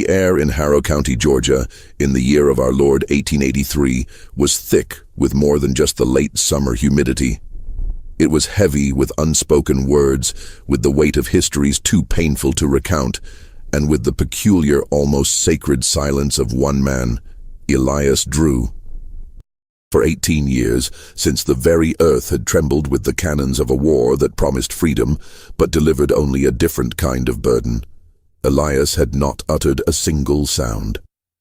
The air in Harrow County, Georgia, in the year of our Lord 1883, was thick with more than just the late summer humidity. It was heavy with unspoken words, with the weight of histories too painful to recount, and with the peculiar, almost sacred silence of one man, Elias Drew. For 18 years, since the very earth had trembled with the cannons of a war that promised freedom, but delivered only a different kind of burden, Elias had not uttered a single sound.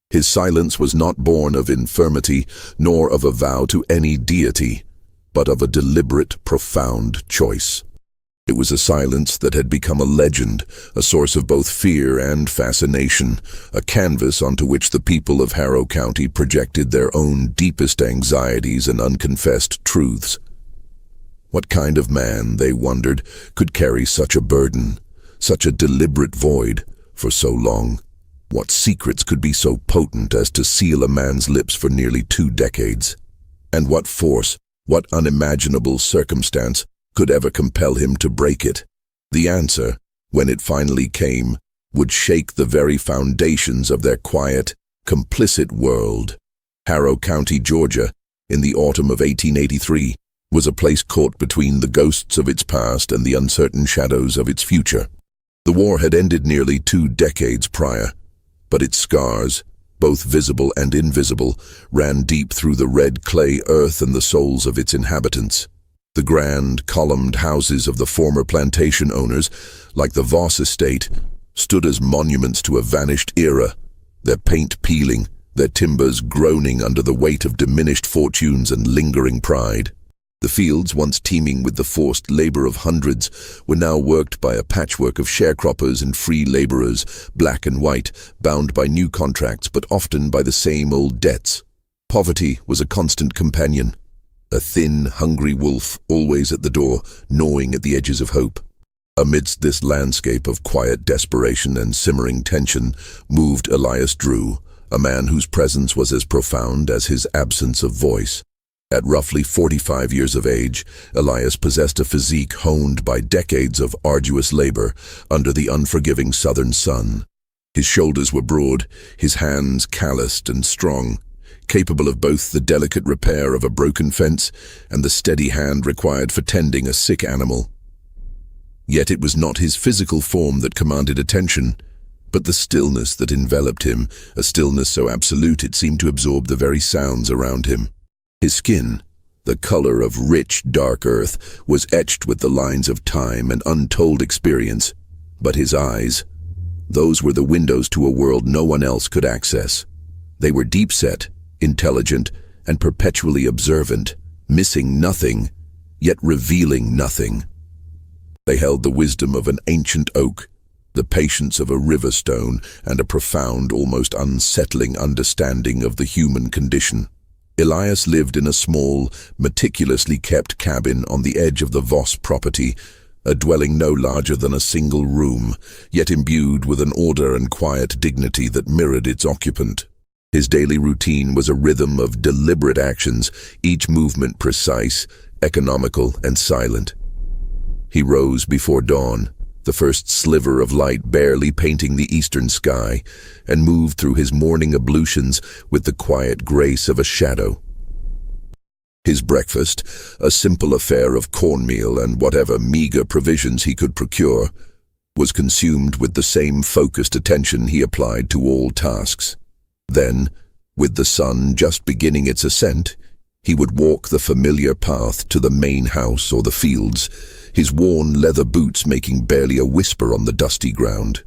His silence was not born of infirmity, nor of a vow to any deity, but of a deliberate, profound choice. It was a silence that had become a legend, a source of both fear and fascination, a canvas onto which the people of Harrow County projected their own deepest anxieties and unconfessed truths. What kind of man, they wondered, could carry such a burden, such a deliberate void, for so long? What secrets could be so potent as to seal a man's lips for nearly 2 decades? And what force, what unimaginable circumstance, could ever compel him to break it? The answer, when it finally came, would shake the very foundations of their quiet, complicit world. Harrow County, Georgia, in the autumn of 1883, was a place caught between the ghosts of its past and the uncertain shadows of its future. The war had ended nearly 2 decades prior, but its scars, both visible and invisible, ran deep through the red clay earth and the souls of its inhabitants. The grand, columned houses of the former plantation owners, like the Voss estate, stood as monuments to a vanished era, their paint peeling, their timbers groaning under the weight of diminished fortunes and lingering pride. The fields, once teeming with the forced labor of hundreds, were now worked by a patchwork of sharecroppers and free laborers, black and white, bound by new contracts but often by the same old debts. Poverty was a constant companion, a thin, hungry wolf always at the door, gnawing at the edges of hope. Amidst this landscape of quiet desperation and simmering tension moved Elias Drew, a man whose presence was as profound as his absence of voice. At roughly 45 years of age, Elias possessed a physique honed by decades of arduous labor under the unforgiving southern sun. His shoulders were broad, his hands calloused and strong, capable of both the delicate repair of a broken fence and the steady hand required for tending a sick animal. Yet it was not his physical form that commanded attention, but the stillness that enveloped him, a stillness so absolute it seemed to absorb the very sounds around him. His skin, the color of rich, dark earth, was etched with the lines of time and untold experience, but his eyes, those were the windows to a world no one else could access. They were deep-set, intelligent, and perpetually observant, missing nothing, yet revealing nothing. They held the wisdom of an ancient oak, the patience of a river stone, and a profound, almost unsettling understanding of the human condition. Elias lived in a small, meticulously kept cabin on the edge of the Voss property, a dwelling no larger than a single room, yet imbued with an order and quiet dignity that mirrored its occupant. His daily routine was a rhythm of deliberate actions, each movement precise, economical, and silent. He rose before dawn, the first sliver of light barely painting the eastern sky, and moved through his morning ablutions with the quiet grace of a shadow. His breakfast, a simple affair of cornmeal and whatever meager provisions he could procure, was consumed with the same focused attention he applied to all tasks. Then, with the sun just beginning its ascent, he would walk the familiar path to the main house or the fields, his worn leather boots making barely a whisper on the dusty ground.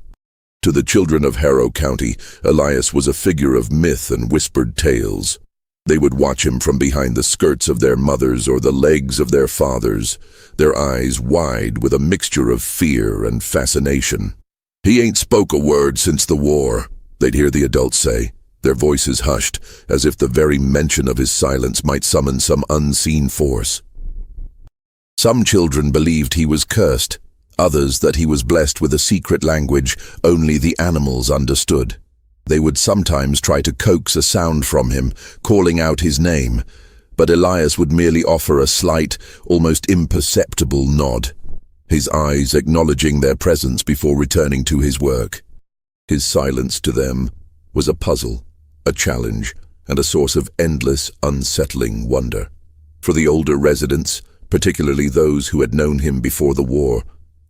To the children of Harrow County, Elias was a figure of myth and whispered tales. They would watch him from behind the skirts of their mothers or the legs of their fathers, their eyes wide with a mixture of fear and fascination. "He ain't spoke a word since the war," they'd hear the adults say, their voices hushed, as if the very mention of his silence might summon some unseen force. Some children believed he was cursed, others that he was blessed with a secret language only the animals understood. They would sometimes try to coax a sound from him, calling out his name, but Elias would merely offer a slight, almost imperceptible nod, his eyes acknowledging their presence before returning to his work. His silence to them was a puzzle, a challenge, and a source of endless, unsettling wonder. For the older residents, particularly those who had known him before the war,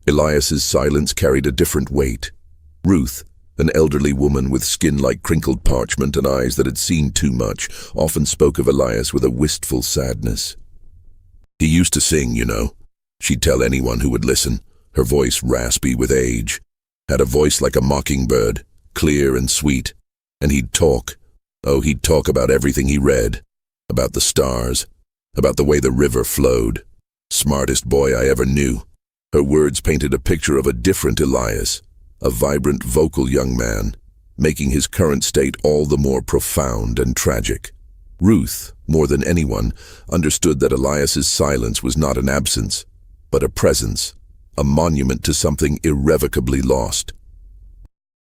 Elias's silence carried a different weight. Ruth, an elderly woman with skin like crinkled parchment and eyes that had seen too much, often spoke of Elias with a wistful sadness. "He used to sing, you know," she'd tell anyone who would listen, her voice raspy with age. Had a voice like a mockingbird, clear and sweet, and he'd talk. Oh, he'd talk about everything he read, about the stars, about the way the river flowed. Smartest boy I ever knew. Her words painted a picture of a different Elias, a vibrant, vocal young man, making his current state all the more profound and tragic. Ruth, more than anyone, understood that Elias's silence was not an absence, but a presence, a monument to something irrevocably lost.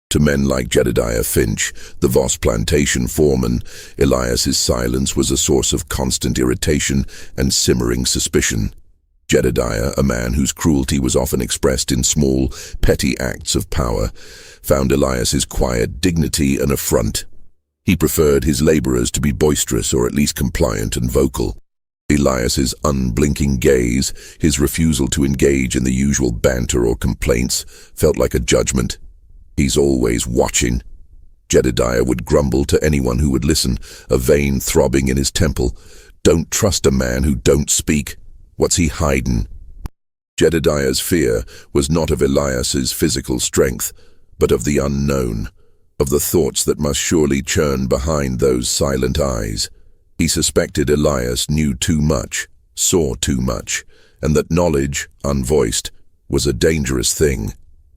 To men like Jedediah Finch, the Voss plantation foreman, Elias's silence was a source of constant irritation and simmering suspicion. Jedediah, a man whose cruelty was often expressed in small, petty acts of power, found Elias's quiet dignity an affront. He preferred his laborers to be boisterous or at least compliant and vocal. Elias's unblinking gaze, his refusal to engage in the usual banter or complaints, felt like a judgment. "He's always watching," Jedediah would grumble to anyone who would listen, a vein throbbing in his temple. "Don't trust a man who don't speak. What's he hiding?" Jedediah's fear was not of Elias's physical strength, but of the unknown, of the thoughts that must surely churn behind those silent eyes. He suspected Elias knew too much, saw too much, and that knowledge, unvoiced, was a dangerous thing.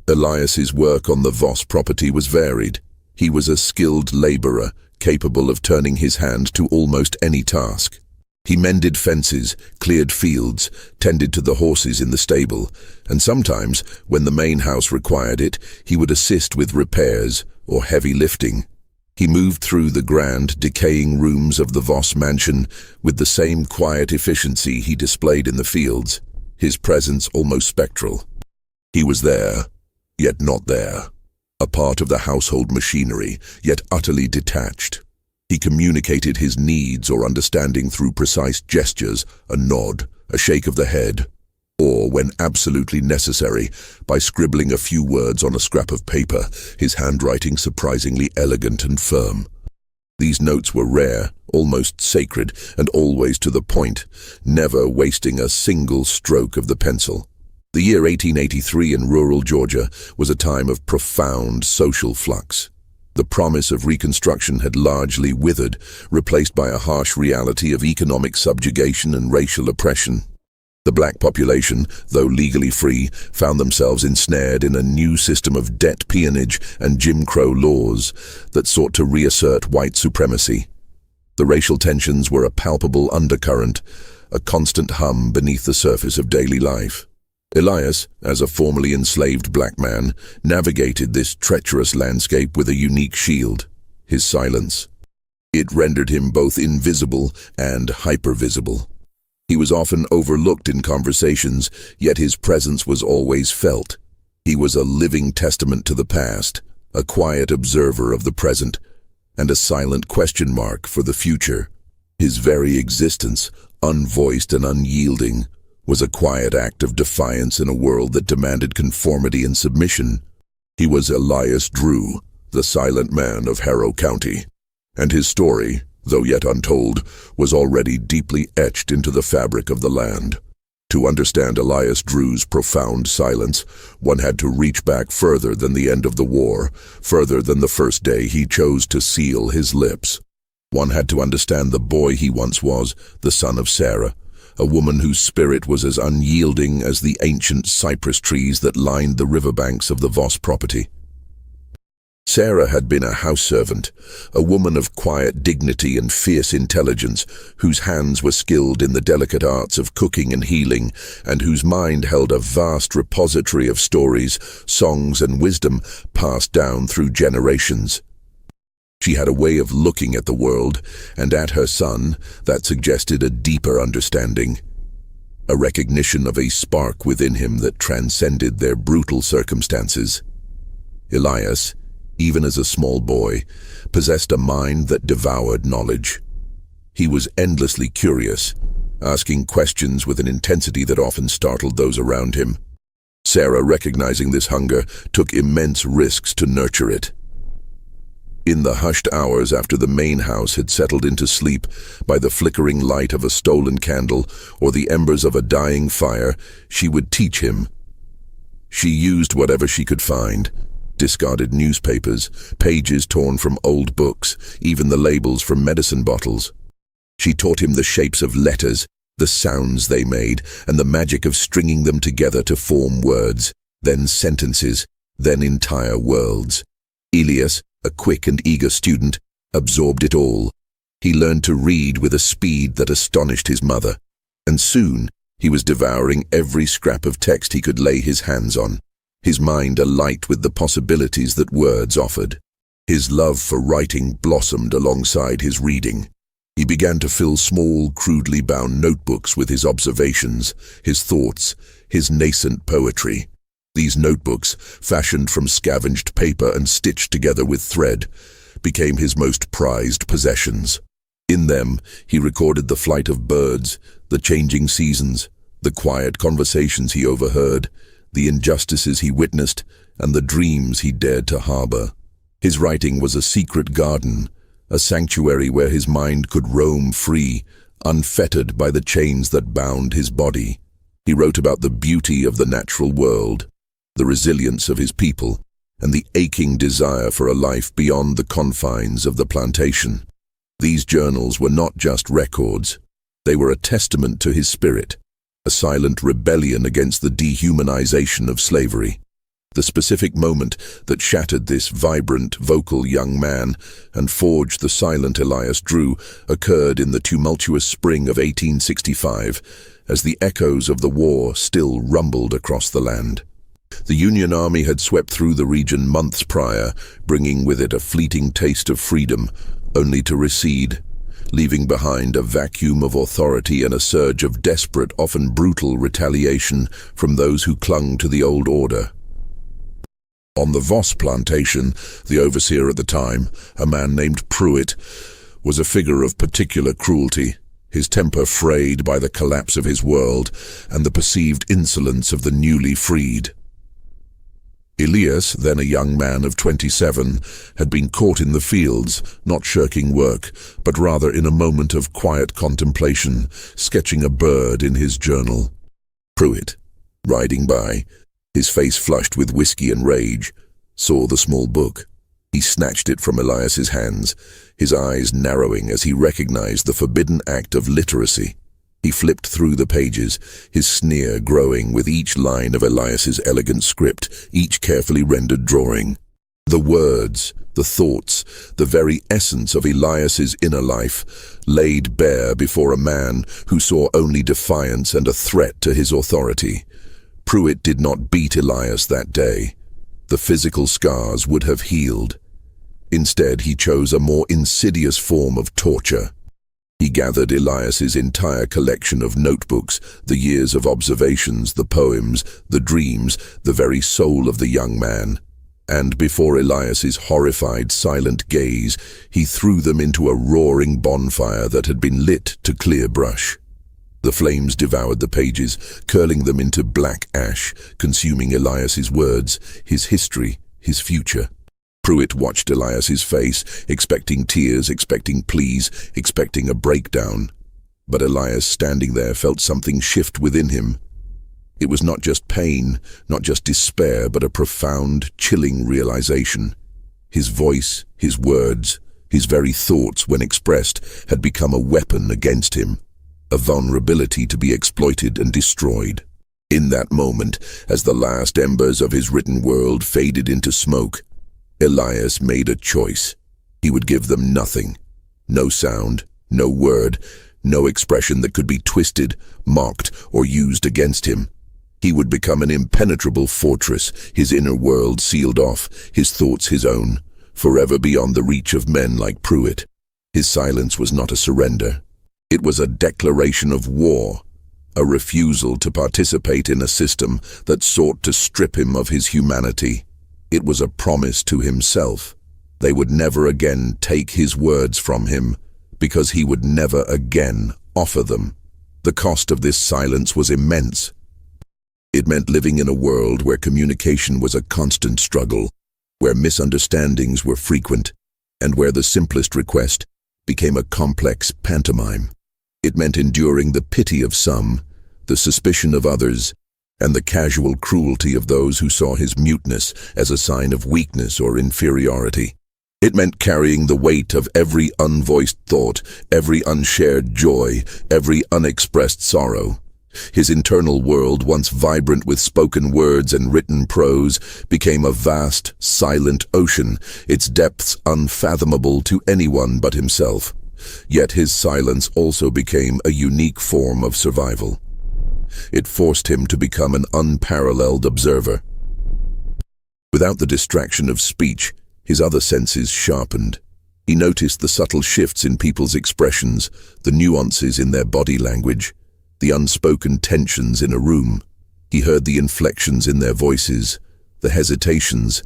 Elias's work on the Voss property was varied. He was a skilled laborer, capable of turning his hand to almost any task. He mended fences, cleared fields, tended to the horses in the stable, and sometimes, when the main house required it, he would assist with repairs or heavy lifting. He moved through the grand, decaying rooms of the Voss mansion with the same quiet efficiency he displayed in the fields, his presence almost spectral. He was there, yet not there, a part of the household machinery, yet utterly detached. He communicated his needs or understanding through precise gestures, a nod, a shake of the head, or, when absolutely necessary, by scribbling a few words on a scrap of paper, his handwriting surprisingly elegant and firm. These notes were rare, almost sacred, and always to the point, never wasting a single stroke of the pencil. The year 1883 in rural Georgia was a time of profound social flux. The promise of Reconstruction had largely withered, replaced by a harsh reality of economic subjugation and racial oppression. The black population, though legally free, found themselves ensnared in a new system of debt peonage and Jim Crow laws that sought to reassert white supremacy. The racial tensions were a palpable undercurrent, a constant hum beneath the surface of daily life. Elias, as a formerly enslaved black man, navigated this treacherous landscape with a unique shield, his silence. It rendered him both invisible and hypervisible. He was often overlooked in conversations, yet his presence was always felt. He was a living testament to the past, a quiet observer of the present, and a silent question mark for the future. His very existence, unvoiced and unyielding, was a quiet act of defiance in a world that demanded conformity and submission. He was Elias Drew, the silent man of Harrow County, and his story, though yet untold, was already deeply etched into the fabric of the land. To understand Elias Drew's profound silence, one had to reach back further than the end of the war, further than the first day he chose to seal his lips. One had to understand the boy he once was, the son of Sarah, a woman whose spirit was as unyielding as the ancient cypress trees that lined the riverbanks of the Voss property. Sarah had been a house servant, a woman of quiet dignity and fierce intelligence, whose hands were skilled in the delicate arts of cooking and healing, and whose mind held a vast repository of stories, songs, and wisdom passed down through generations. She had a way of looking at the world, and at her son, that suggested a deeper understanding, a recognition of a spark within him that transcended their brutal circumstances. Elias, even as a small boy, possessed a mind that devoured knowledge. He was endlessly curious, asking questions with an intensity that often startled those around him. Sarah, recognizing this hunger, took immense risks to nurture it. In the hushed hours after the main house had settled into sleep, by the flickering light of a stolen candle or the embers of a dying fire, she would teach him. She used whatever she could find: discarded newspapers, pages torn from old books, even the labels from medicine bottles. She taught him the shapes of letters, the sounds they made, and the magic of stringing them together to form words, then sentences, then entire worlds. Elias, a quick and eager student, absorbed it all. He learned to read with a speed that astonished his mother, and soon he was devouring every scrap of text he could lay his hands on, his mind alight with the possibilities that words offered. His love for writing blossomed alongside his reading. He began to fill small, crudely bound notebooks with his observations, his thoughts, his nascent poetry. These notebooks, fashioned from scavenged paper and stitched together with thread, became his most prized possessions. In them, he recorded the flight of birds, the changing seasons, the quiet conversations he overheard, the injustices he witnessed, and the dreams he dared to harbor. His writing was a secret garden, a sanctuary where his mind could roam free, unfettered by the chains that bound his body. He wrote about the beauty of the natural world, the resilience of his people, and the aching desire for a life beyond the confines of the plantation. These journals were not just records. They were a testament to his spirit, a silent rebellion against the dehumanization of slavery. The specific moment that shattered this vibrant, vocal young man and forged the silent Elias Drew occurred in the tumultuous spring of 1865, as the echoes of the war still rumbled across the land. The Union Army had swept through the region months prior, bringing with it a fleeting taste of freedom, only to recede, leaving behind a vacuum of authority and a surge of desperate, often brutal retaliation from those who clung to the old order. On the Voss plantation, the overseer at the time, a man named Pruitt, was a figure of particular cruelty, his temper frayed by the collapse of his world and the perceived insolence of the newly freed. Elias, then a young man of 27, had been caught in the fields, not shirking work, but rather in a moment of quiet contemplation, sketching a bird in his journal. Pruitt, riding by, his face flushed with whiskey and rage, saw the small book. He snatched it from Elias's hands, his eyes narrowing as he recognized the forbidden act of literacy. He flipped through the pages, his sneer growing with each line of Elias's elegant script, each carefully rendered drawing. The words, the thoughts, the very essence of Elias's inner life, laid bare before a man who saw only defiance and a threat to his authority. Pruitt did not beat Elias that day. The physical scars would have healed. Instead, he chose a more insidious form of torture. He gathered Elias's entire collection of notebooks, the years of observations, the poems, the dreams, the very soul of the young man. And before Elias's horrified, silent gaze, he threw them into a roaring bonfire that had been lit to clear brush. The flames devoured the pages, curling them into black ash, consuming Elias's words, his history, his future. Pruitt watched Elias's face, expecting tears, expecting pleas, expecting a breakdown. But Elias, standing there, felt something shift within him. It was not just pain, not just despair, but a profound, chilling realization. His voice, his words, his very thoughts, when expressed, had become a weapon against him, a vulnerability to be exploited and destroyed. In that moment, as the last embers of his written world faded into smoke, Elias made a choice. He would give them nothing. No sound, no word, no expression that could be twisted, mocked, or used against him. He would become an impenetrable fortress, his inner world sealed off, his thoughts his own, forever beyond the reach of men like Pruitt. His silence was not a surrender. It was a declaration of war, a refusal to participate in a system that sought to strip him of his humanity. It was a promise to himself. They would never again take his words from him, because he would never again offer them. The cost of this silence was immense. It meant living in a world where communication was a constant struggle, where misunderstandings were frequent, and where the simplest request became a complex pantomime. It meant enduring the pity of some, the suspicion of others, and the casual cruelty of those who saw his muteness as a sign of weakness or inferiority. It meant carrying the weight of every unvoiced thought, every unshared joy, every unexpressed sorrow. His internal world, once vibrant with spoken words and written prose, became a vast, silent ocean, its depths unfathomable to anyone but himself. Yet his silence also became a unique form of survival. It forced him to become an unparalleled observer. Without the distraction of speech, his other senses sharpened. He noticed the subtle shifts in people's expressions, the nuances in their body language, the unspoken tensions in a room. He heard the inflections in their voices, the hesitations,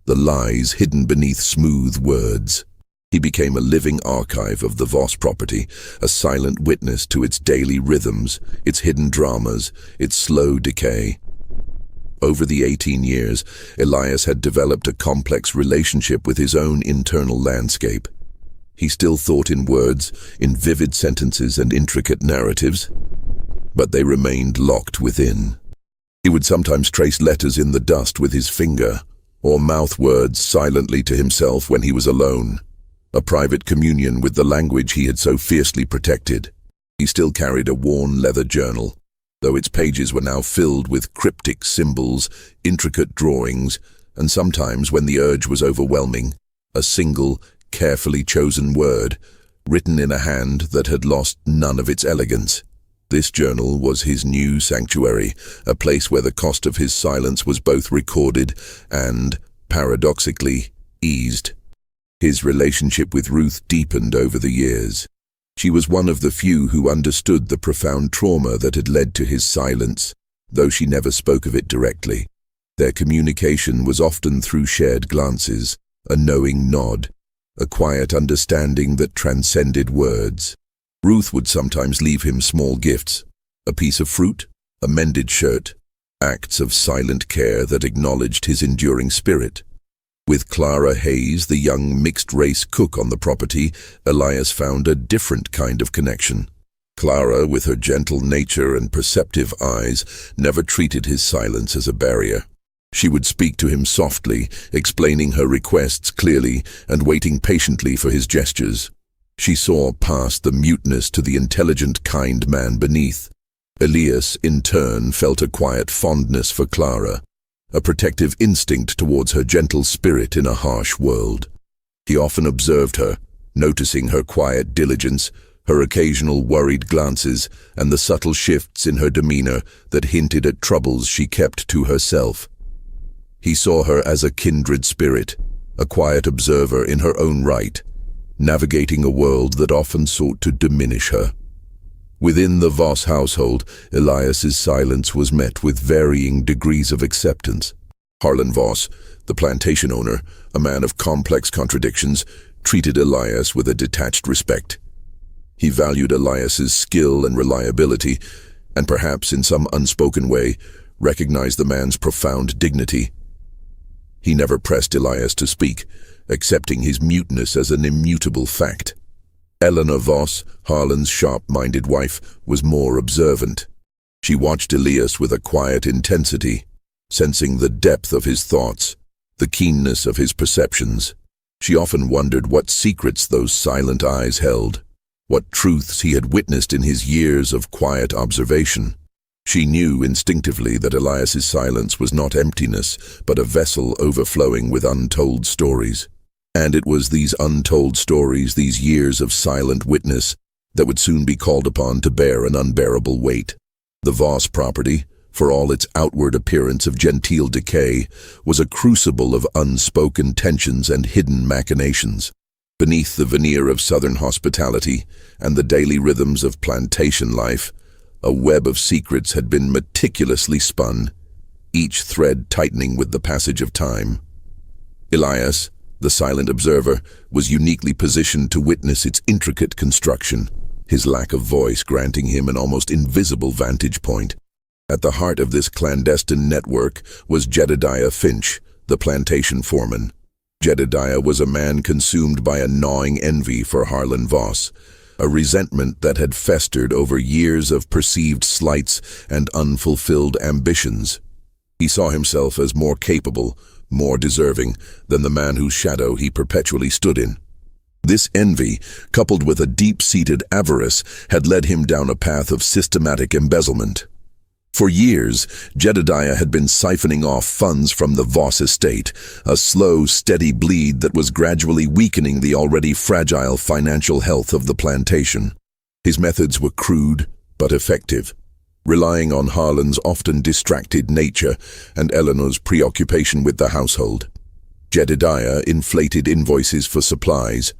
the lies hidden beneath smooth words. He became a living archive of the Voss property, a silent witness to its daily rhythms, its hidden dramas, its slow decay. Over the 18 years, Elias had developed a complex relationship with his own internal landscape. He still thought in words, in vivid sentences and intricate narratives, but they remained locked within. He would sometimes trace letters in the dust with his finger, or mouth words silently to himself when he was alone, a private communion with the language he had so fiercely protected. He still carried a worn leather journal, though its pages were now filled with cryptic symbols, intricate drawings, and sometimes, when the urge was overwhelming, a single, carefully chosen word, written in a hand that had lost none of its elegance. This journal was his new sanctuary, a place where the cost of his silence was both recorded and, paradoxically, eased. His relationship with Ruth deepened over the years. She was one of the few who understood the profound trauma that had led to his silence, though she never spoke of it directly. Their communication was often through shared glances, a knowing nod, a quiet understanding that transcended words. Ruth would sometimes leave him small gifts, a piece of fruit, a mended shirt, acts of silent care that acknowledged his enduring spirit. With Clara Hayes, the young mixed-race cook on the property, Elias found a different kind of connection. Clara, with her gentle nature and perceptive eyes, never treated his silence as a barrier. She would speak to him softly, explaining her requests clearly and waiting patiently for his gestures. She saw past the muteness to the intelligent, kind man beneath. Elias, in turn, felt a quiet fondness for Clara, a protective instinct towards her gentle spirit in a harsh world. He often observed her, noticing her quiet diligence, her occasional worried glances, and the subtle shifts in her demeanor that hinted at troubles she kept to herself. He saw her as a kindred spirit, a quiet observer in her own right, navigating a world that often sought to diminish her. Within the Voss household, Elias's silence was met with varying degrees of acceptance. Harlan Voss, the plantation owner, a man of complex contradictions, treated Elias with a detached respect. He valued Elias's skill and reliability, and perhaps in some unspoken way, recognized the man's profound dignity. He never pressed Elias to speak, accepting his muteness as an immutable fact. Eleanor Voss, Harlan's sharp-minded wife, was more observant. She watched Elias with a quiet intensity, sensing the depth of his thoughts, the keenness of his perceptions. She often wondered what secrets those silent eyes held, what truths he had witnessed in his years of quiet observation. She knew instinctively that Elias's silence was not emptiness, but a vessel overflowing with untold stories. And it was these untold stories, these years of silent witness, that would soon be called upon to bear an unbearable weight. The Voss property, for all its outward appearance of genteel decay, was a crucible of unspoken tensions and hidden machinations. Beneath the veneer of Southern hospitality and the daily rhythms of plantation life, a web of secrets had been meticulously spun, each thread tightening with the passage of time. Elias, the silent observer, was uniquely positioned to witness its intricate construction, his lack of voice granting him an almost invisible vantage point. At the heart of this clandestine network was Jedediah Finch, the plantation foreman. Jedediah was a man consumed by a gnawing envy for Harlan Voss, a resentment that had festered over years of perceived slights and unfulfilled ambitions. He saw himself as more capable, more deserving than the man whose shadow he perpetually stood in. This envy, coupled with a deep-seated avarice, had led him down a path of systematic embezzlement. For years, Jedediah had been siphoning off funds from the Voss estate, a slow, steady bleed that was gradually weakening the already fragile financial health of the plantation. His methods were crude but effective, relying on Harlan's often distracted nature and Eleanor's preoccupation with the household. Jedediah inflated invoices for supplies,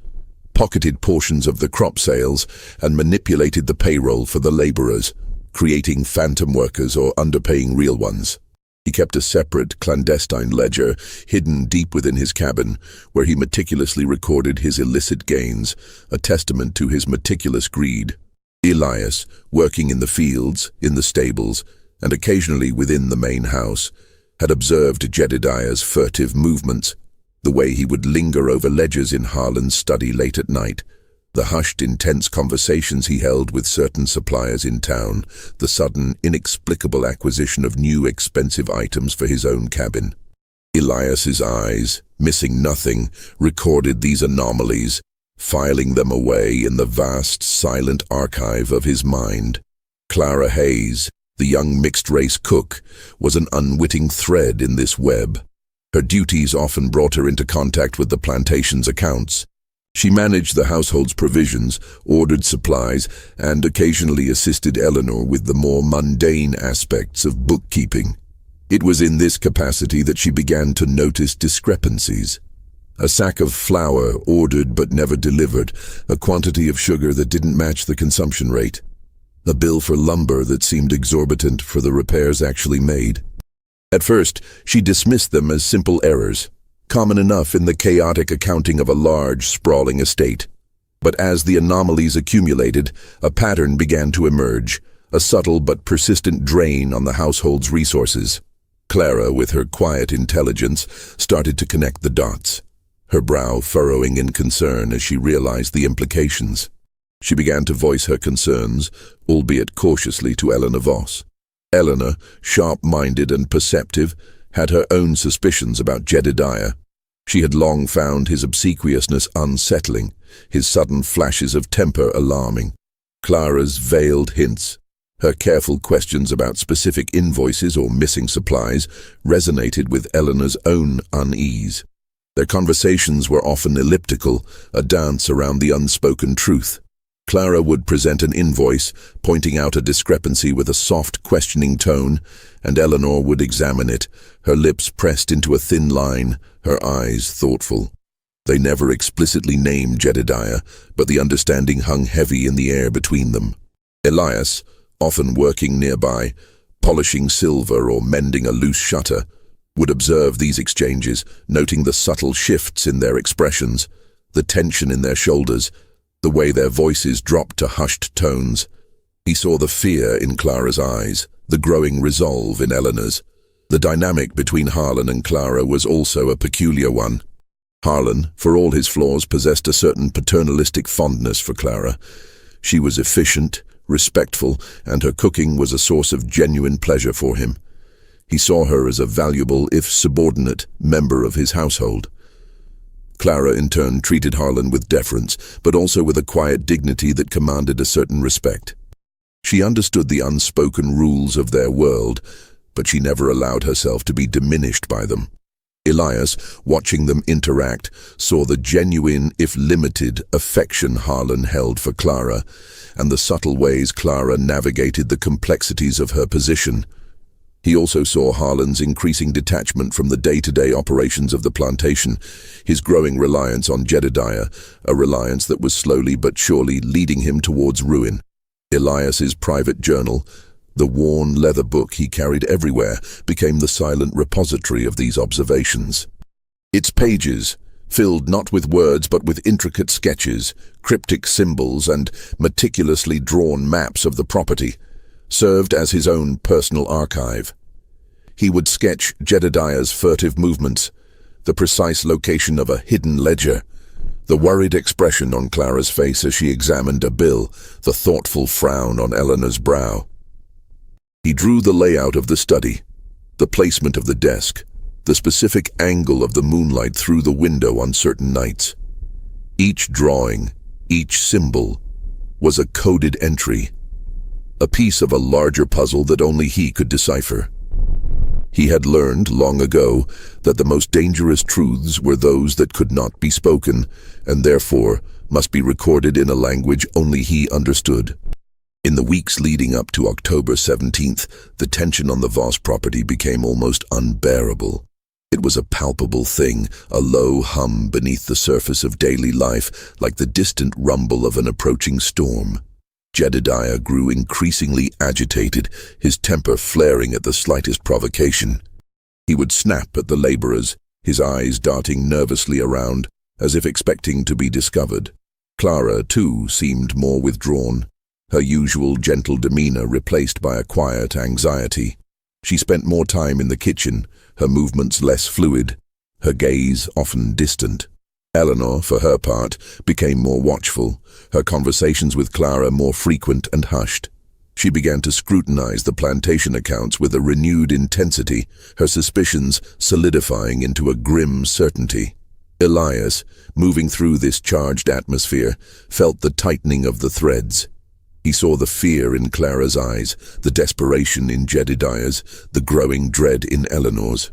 pocketed portions of the crop sales, and manipulated the payroll for the laborers, creating phantom workers or underpaying real ones. He kept a separate, clandestine ledger hidden deep within his cabin, where he meticulously recorded his illicit gains, a testament to his meticulous greed. Elias, working in the fields, in the stables, and occasionally within the main house, had observed Jedediah's furtive movements, the way he would linger over ledgers in Harlan's study late at night, the hushed, intense conversations he held with certain suppliers in town, the sudden, inexplicable acquisition of new expensive items for his own cabin. Elias's eyes, missing nothing, recorded these anomalies, filing them away in the vast, silent archive of his mind. Clara Hayes, the young mixed-race cook, was an unwitting thread in this web. Her duties often brought her into contact with the plantation's accounts. She managed the household's provisions, ordered supplies, and occasionally assisted Eleanor with the more mundane aspects of bookkeeping. It was in this capacity that she began to notice discrepancies. A sack of flour ordered but never delivered, a quantity of sugar that didn't match the consumption rate, a bill for lumber that seemed exorbitant for the repairs actually made. At first, she dismissed them as simple errors, common enough in the chaotic accounting of a large, sprawling estate. But as the anomalies accumulated, a pattern began to emerge, a subtle but persistent drain on the household's resources. Clara, with her quiet intelligence, started to connect the dots, her brow furrowing in concern as she realized the implications. She began to voice her concerns, albeit cautiously, to Eleanor Voss. Eleanor, sharp-minded and perceptive, had her own suspicions about Jedediah. She had long found his obsequiousness unsettling, his sudden flashes of temper alarming. Clara's veiled hints, her careful questions about specific invoices or missing supplies, resonated with Eleanor's own unease. Their conversations were often elliptical, a dance around the unspoken truth. Clara would present an invoice, pointing out a discrepancy with a soft, questioning tone, and Eleanor would examine it, her lips pressed into a thin line, her eyes thoughtful. They never explicitly named Jedediah, but the understanding hung heavy in the air between them. Elias, often working nearby, polishing silver or mending a loose shutter, would observe these exchanges, noting the subtle shifts in their expressions, the tension in their shoulders, the way their voices dropped to hushed tones. He saw the fear in Clara's eyes, the growing resolve in Eleanor's. The dynamic between Harlan and Clara was also a peculiar one. Harlan, for all his flaws, possessed a certain paternalistic fondness for Clara. She was efficient, respectful, and her cooking was a source of genuine pleasure for him. He saw her as a valuable, if subordinate, member of his household. Clara, in turn, treated Harlan with deference, but also with a quiet dignity that commanded a certain respect. She understood the unspoken rules of their world, but she never allowed herself to be diminished by them. Elias, watching them interact, saw the genuine, if limited, affection Harlan held for Clara, and the subtle ways Clara navigated the complexities of her position. He also saw Harlan's increasing detachment from the day-to-day operations of the plantation, his growing reliance on Jedediah, a reliance that was slowly but surely leading him towards ruin. Elias's private journal, the worn leather book he carried everywhere, became the silent repository of these observations. Its pages, filled not with words but with intricate sketches, cryptic symbols, and meticulously drawn maps of the property, served as his own personal archive. He would sketch Jedediah's furtive movements, the precise location of a hidden ledger, the worried expression on Clara's face as she examined a bill, the thoughtful frown on Eleanor's brow. He drew the layout of the study, the placement of the desk, the specific angle of the moonlight through the window on certain nights. Each drawing, each symbol, was a coded entry, a piece of a larger puzzle that only he could decipher. He had learned long ago that the most dangerous truths were those that could not be spoken, and therefore must be recorded in a language only he understood. In the weeks leading up to October 17th, the tension on the Voss property became almost unbearable. It was a palpable thing, a low hum beneath the surface of daily life, like the distant rumble of an approaching storm. Jedediah grew increasingly agitated, his temper flaring at the slightest provocation. He would snap at the laborers, his eyes darting nervously around, as if expecting to be discovered. Clara, too, seemed more withdrawn, her usual gentle demeanor replaced by a quiet anxiety. She spent more time in the kitchen, her movements less fluid, her gaze often distant. Eleanor, for her part, became more watchful, her conversations with Clara more frequent and hushed. She began to scrutinize the plantation accounts with a renewed intensity, her suspicions solidifying into a grim certainty. Elias, moving through this charged atmosphere, felt the tightening of the threads. He saw the fear in Clara's eyes, the desperation in Jedediah's, the growing dread in Eleanor's.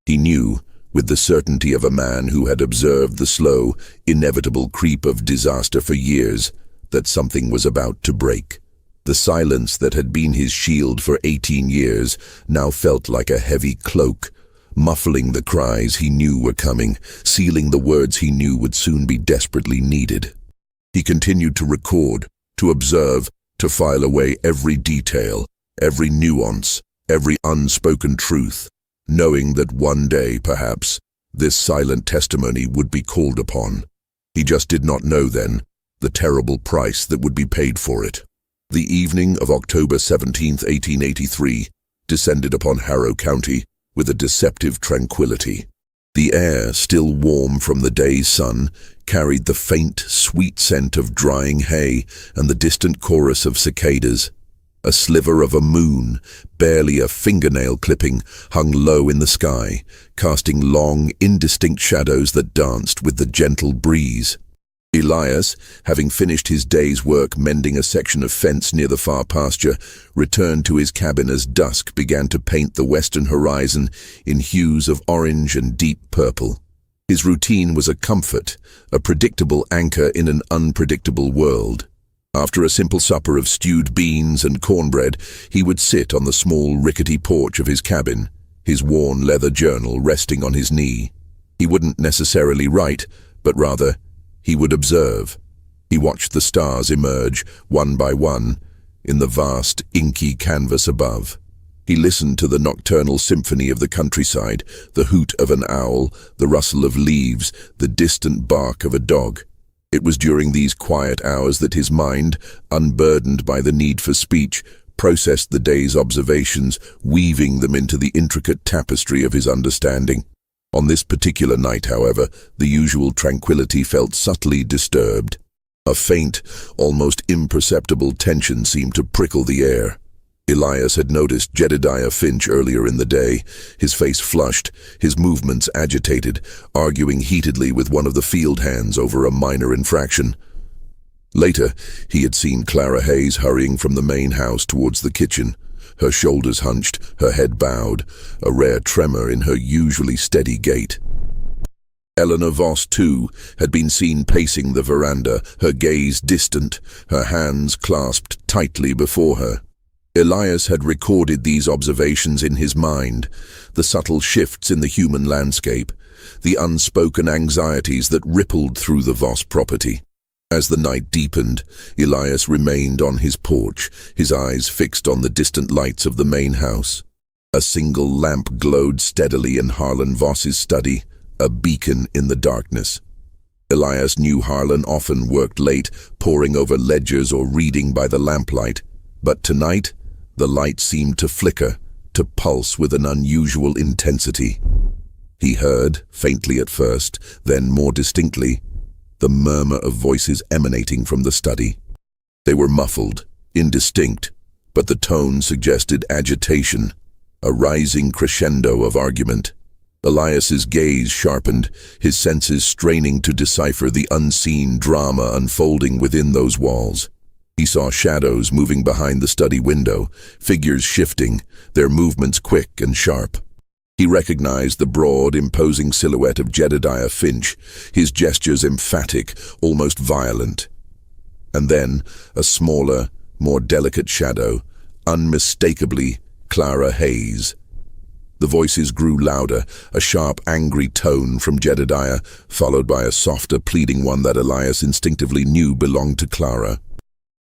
He knew, with the certainty of a man who had observed the slow, inevitable creep of disaster for years, that something was about to break. The silence that had been his shield for 18 years now felt like a heavy cloak, muffling the cries he knew were coming, sealing the words he knew would soon be desperately needed. He continued to record, to observe, to file away every detail, every nuance, every unspoken truth, knowing that one day, perhaps, this silent testimony would be called upon. He just did not know then the terrible price that would be paid for it. The evening of October 17, 1883, descended upon Harrow County with a deceptive tranquility. The air, still warm from the day's sun, carried the faint, sweet scent of drying hay and the distant chorus of cicadas. A sliver of a moon, barely a fingernail clipping, hung low in the sky, casting long, indistinct shadows that danced with the gentle breeze. Elias, having finished his day's work mending a section of fence near the far pasture, returned to his cabin as dusk began to paint the western horizon in hues of orange and deep purple. His routine was a comfort, a predictable anchor in an unpredictable world. After a simple supper of stewed beans and cornbread, he would sit on the small rickety porch of his cabin, his worn leather journal resting on his knee. He wouldn't necessarily write, but rather, he would observe. He watched the stars emerge, one by one, in the vast, inky canvas above. He listened to the nocturnal symphony of the countryside, the hoot of an owl, the rustle of leaves, the distant bark of a dog. It was during these quiet hours that his mind, unburdened by the need for speech, processed the day's observations, weaving them into the intricate tapestry of his understanding. On this particular night, however, the usual tranquility felt subtly disturbed. A faint, almost imperceptible tension seemed to prickle the air. Elias had noticed Jedediah Finch earlier in the day, his face flushed, his movements agitated, arguing heatedly with one of the field hands over a minor infraction. Later, he had seen Clara Hayes hurrying from the main house towards the kitchen, her shoulders hunched, her head bowed, a rare tremor in her usually steady gait. Eleanor Voss, too, had been seen pacing the veranda, her gaze distant, her hands clasped tightly before her. Elias had recorded these observations in his mind, the subtle shifts in the human landscape, the unspoken anxieties that rippled through the Voss property. As the night deepened, Elias remained on his porch, his eyes fixed on the distant lights of the main house. A single lamp glowed steadily in Harlan Voss's study, a beacon in the darkness. Elias knew Harlan often worked late, poring over ledgers or reading by the lamplight, but tonight the light seemed to flicker, to pulse with an unusual intensity. He heard, faintly at first, then more distinctly, the murmur of voices emanating from the study. They were muffled, indistinct, but the tone suggested agitation, a rising crescendo of argument. Elias's gaze sharpened, his senses straining to decipher the unseen drama unfolding within those walls. He saw shadows moving behind the study window, figures shifting, their movements quick and sharp. He recognized the broad, imposing silhouette of Jedediah Finch, his gestures emphatic, almost violent. And then, a smaller, more delicate shadow, unmistakably Clara Hayes. The voices grew louder, a sharp, angry tone from Jedediah, followed by a softer, pleading one that Elias instinctively knew belonged to Clara.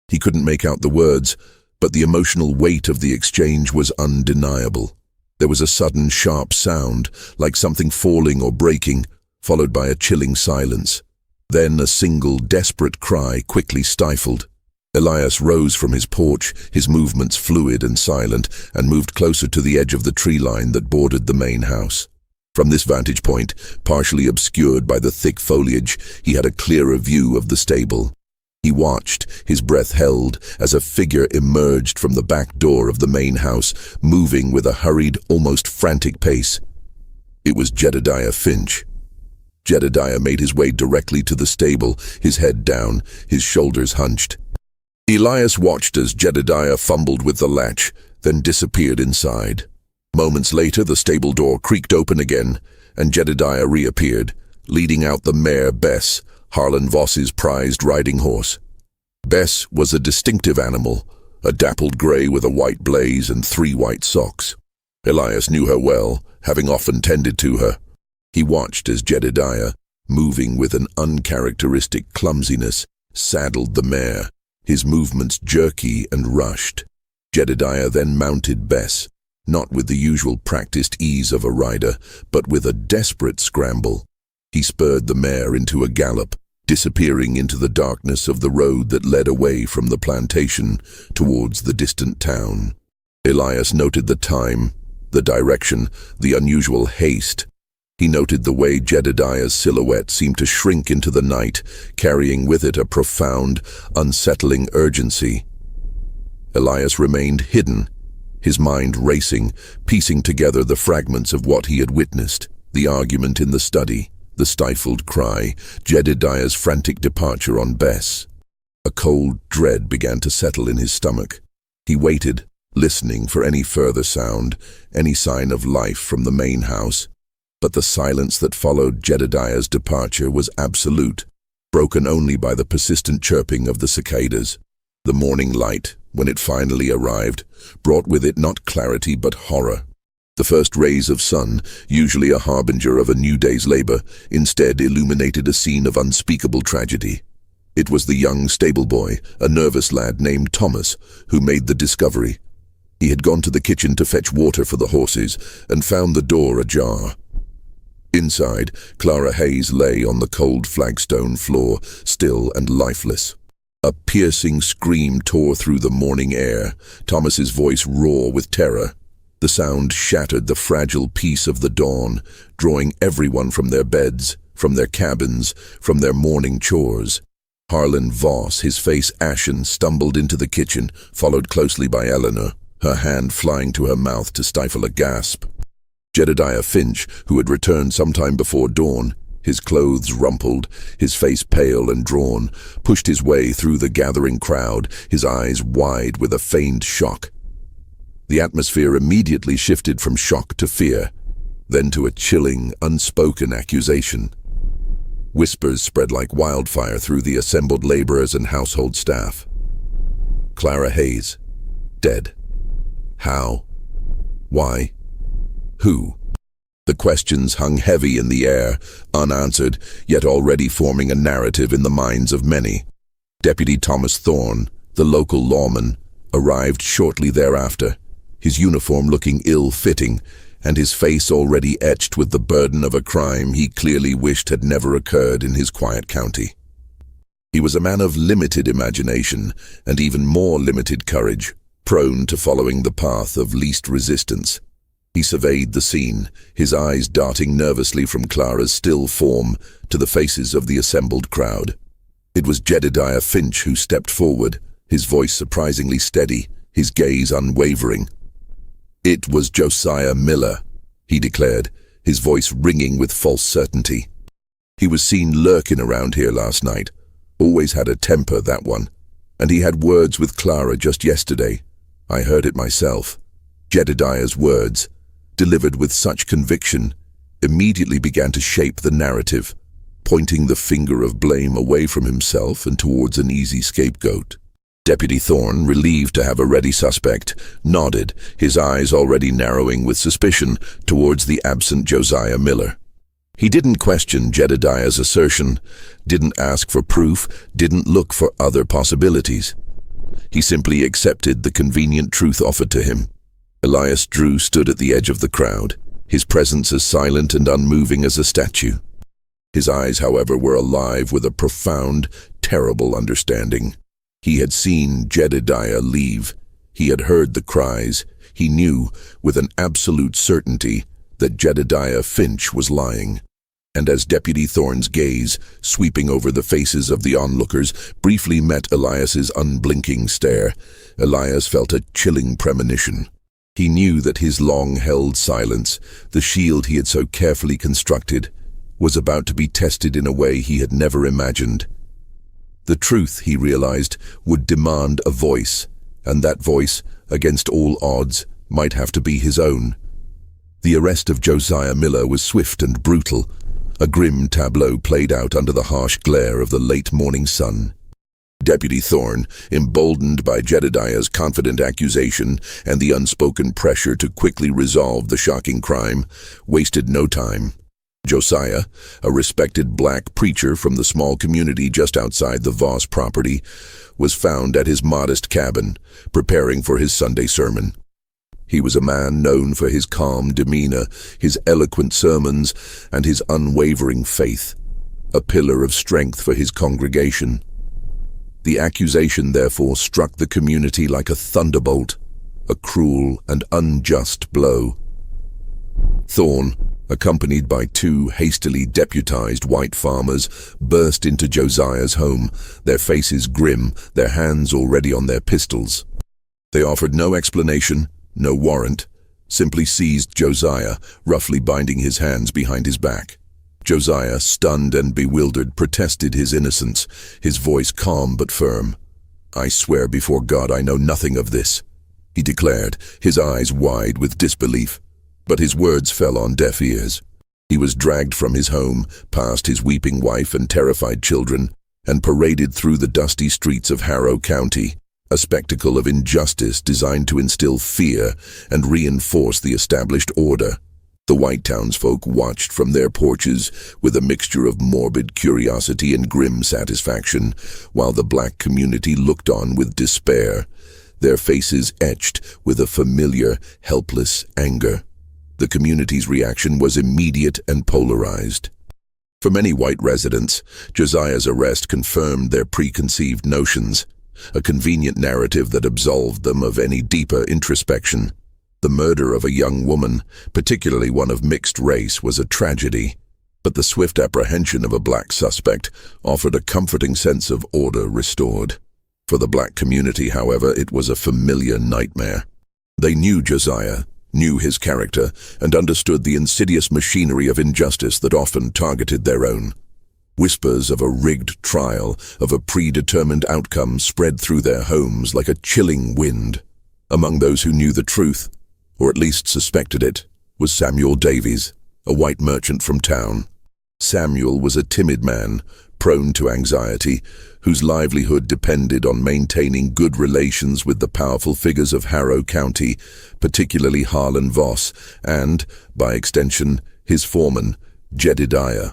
He couldn't make out the words, but the emotional weight of the exchange was undeniable. There was a sudden, sharp sound, like something falling or breaking, followed by a chilling silence. Then a single, desperate cry, quickly stifled. Elias rose from his porch, his movements fluid and silent, and moved closer to the edge of the tree line that bordered the main house. From this vantage point, partially obscured by the thick foliage, he had a clearer view of the stable. He watched, his breath held, as a figure emerged from the back door of the main house, moving with a hurried, almost frantic pace. It was Jedediah Finch. Jedediah made his way directly to the stable, his head down, his shoulders hunched. Elias watched as Jedediah fumbled with the latch, then disappeared inside. Moments later, the stable door creaked open again, and Jedediah reappeared, leading out the mare Bess, Harlan Voss's prized riding horse. Bess was a distinctive animal, a dappled gray with a white blaze and 3 white socks. Elias knew her well, having often tended to her. He watched as Jedediah, moving with an uncharacteristic clumsiness, saddled the mare, his movements jerky and rushed. Jedediah then mounted Bess, not with the usual practiced ease of a rider, but with a desperate scramble. He spurred the mare into a gallop, disappearing into the darkness of the road that led away from the plantation towards the distant town. Elias noted the time, the direction, the unusual haste. He noted the way Jedediah's silhouette seemed to shrink into the night, carrying with it a profound, unsettling urgency. Elias remained hidden, his mind racing, piecing together the fragments of what he had witnessed, the argument in the study, the stifled cry, Jedediah's frantic departure on Bess. A cold dread began to settle in his stomach. He waited, listening for any further sound, any sign of life from the main house. But the silence that followed Jedediah's departure was absolute, broken only by the persistent chirping of the cicadas. The morning light, when it finally arrived, brought with it not clarity but horror. The first rays of sun, usually a harbinger of a new day's labor, instead illuminated a scene of unspeakable tragedy. It was the young stable boy, a nervous lad named Thomas, who made the discovery. He had gone to the kitchen to fetch water for the horses and found the door ajar. Inside, Clara Hayes lay on the cold flagstone floor, still and lifeless. A piercing scream tore through the morning air, Thomas's voice raw with terror. The sound shattered the fragile peace of the dawn, drawing everyone from their beds, from their cabins, from their morning chores. Harlan Voss, his face ashen, stumbled into the kitchen, followed closely by Eleanor, her hand flying to her mouth to stifle a gasp. Jedediah Finch, who had returned sometime before dawn, his clothes rumpled, his face pale and drawn, pushed his way through the gathering crowd, his eyes wide with a feigned shock. The atmosphere immediately shifted from shock to fear, then to a chilling, unspoken accusation. Whispers spread like wildfire through the assembled laborers and household staff. Clara Hayes, dead. How? Why? Who? The questions hung heavy in the air, unanswered, yet already forming a narrative in the minds of many. Deputy Thomas Thorne, the local lawman, arrived shortly thereafter, his uniform looking ill-fitting, and his face already etched with the burden of a crime he clearly wished had never occurred in his quiet county. He was a man of limited imagination and even more limited courage, prone to following the path of least resistance. He surveyed the scene, his eyes darting nervously from Clara's still form to the faces of the assembled crowd. It was Jedediah Finch who stepped forward, his voice surprisingly steady, his gaze unwavering. "It was Josiah Miller," he declared, his voice ringing with false certainty. "He was seen lurking around here last night. Always had a temper, that one. And he had words with Clara just yesterday. I heard it myself." Jedediah's words, delivered with such conviction, immediately began to shape the narrative, pointing the finger of blame away from himself and towards an easy scapegoat. Deputy Thorne, relieved to have a ready suspect, nodded, his eyes already narrowing with suspicion towards the absent Josiah Miller. He didn't question Jedediah's assertion, didn't ask for proof, didn't look for other possibilities. He simply accepted the convenient truth offered to him. Elias Drew stood at the edge of the crowd, his presence as silent and unmoving as a statue. His eyes, however, were alive with a profound, terrible understanding. He had seen Jedediah leave. He had heard the cries. He knew, with an absolute certainty, that Jedediah Finch was lying. And as Deputy Thorne's gaze, sweeping over the faces of the onlookers, briefly met Elias's unblinking stare, Elias felt a chilling premonition. He knew that his long-held silence, the shield he had so carefully constructed, was about to be tested in a way he had never imagined. The truth, he realized, would demand a voice, and that voice, against all odds, might have to be his own. The arrest of Josiah Miller was swift and brutal, a grim tableau played out under the harsh glare of the late morning sun. Deputy Thorne, emboldened by Jedediah's confident accusation and the unspoken pressure to quickly resolve the shocking crime, wasted no time. Josiah, a respected black preacher from the small community just outside the Voss property, was found at his modest cabin, preparing for his Sunday sermon. He was a man known for his calm demeanor, his eloquent sermons, and his unwavering faith, a pillar of strength for his congregation. The accusation, therefore, struck the community like a thunderbolt, a cruel and unjust blow. Thorne, accompanied by two hastily deputized white farmers, burst into Josiah's home, their faces grim, their hands already on their pistols. They offered no explanation, no warrant, simply seized Josiah, roughly binding his hands behind his back. Josiah, stunned and bewildered, protested his innocence, his voice calm but firm. "I swear before God I know nothing of this," he declared, his eyes wide with disbelief. But his words fell on deaf ears. He was dragged from his home, past his weeping wife and terrified children, and paraded through the dusty streets of Harrow County, a spectacle of injustice designed to instill fear and reinforce the established order. The white townsfolk watched from their porches with a mixture of morbid curiosity and grim satisfaction, while the black community looked on with despair, their faces etched with a familiar, helpless anger. The community's reaction was immediate and polarized. For many white residents, Josiah's arrest confirmed their preconceived notions, a convenient narrative that absolved them of any deeper introspection. The murder of a young woman, particularly one of mixed race, was a tragedy, but the swift apprehension of a black suspect offered a comforting sense of order restored. For the black community, however, it was a familiar nightmare. They knew Josiah, knew his character, and understood the insidious machinery of injustice that often targeted their own. Whispers of a rigged trial, of a predetermined outcome, spread through their homes like a chilling wind. Among those who knew the truth, or at least suspected it, was Samuel Davies, a white merchant from town. Samuel was a timid man, prone to anxiety, whose livelihood depended on maintaining good relations with the powerful figures of Harrow County, particularly Harlan Voss, and, by extension, his foreman, Jedediah.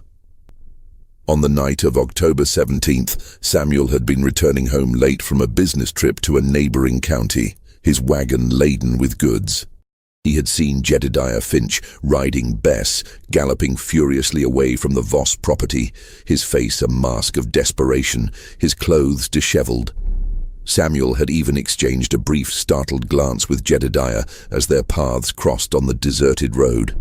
On the night of October 17th, Samuel had been returning home late from a business trip to a neighboring county, his wagon laden with goods. He had seen Jedediah Finch riding Bess, galloping furiously away from the Voss property, his face a mask of desperation, his clothes disheveled. Samuel had even exchanged a brief, startled glance with Jedediah as their paths crossed on the deserted road.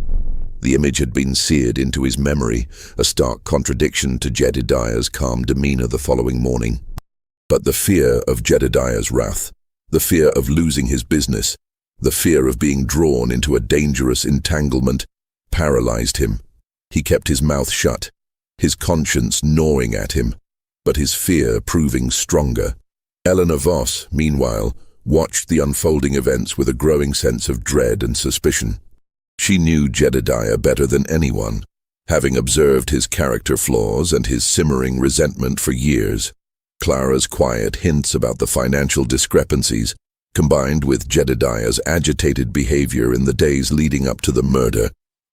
The image had been seared into his memory, a stark contradiction to Jedediah's calm demeanor the following morning. But the fear of Jedediah's wrath, the fear of losing his business, the fear of being drawn into a dangerous entanglement, paralyzed him. He kept his mouth shut, his conscience gnawing at him, but his fear proving stronger. Eleanor Voss, meanwhile, watched the unfolding events with a growing sense of dread and suspicion. She knew Jedediah better than anyone, having observed his character flaws and his simmering resentment for years. Clara's quiet hints about the financial discrepancies, combined with Jedediah's agitated behavior in the days leading up to the murder,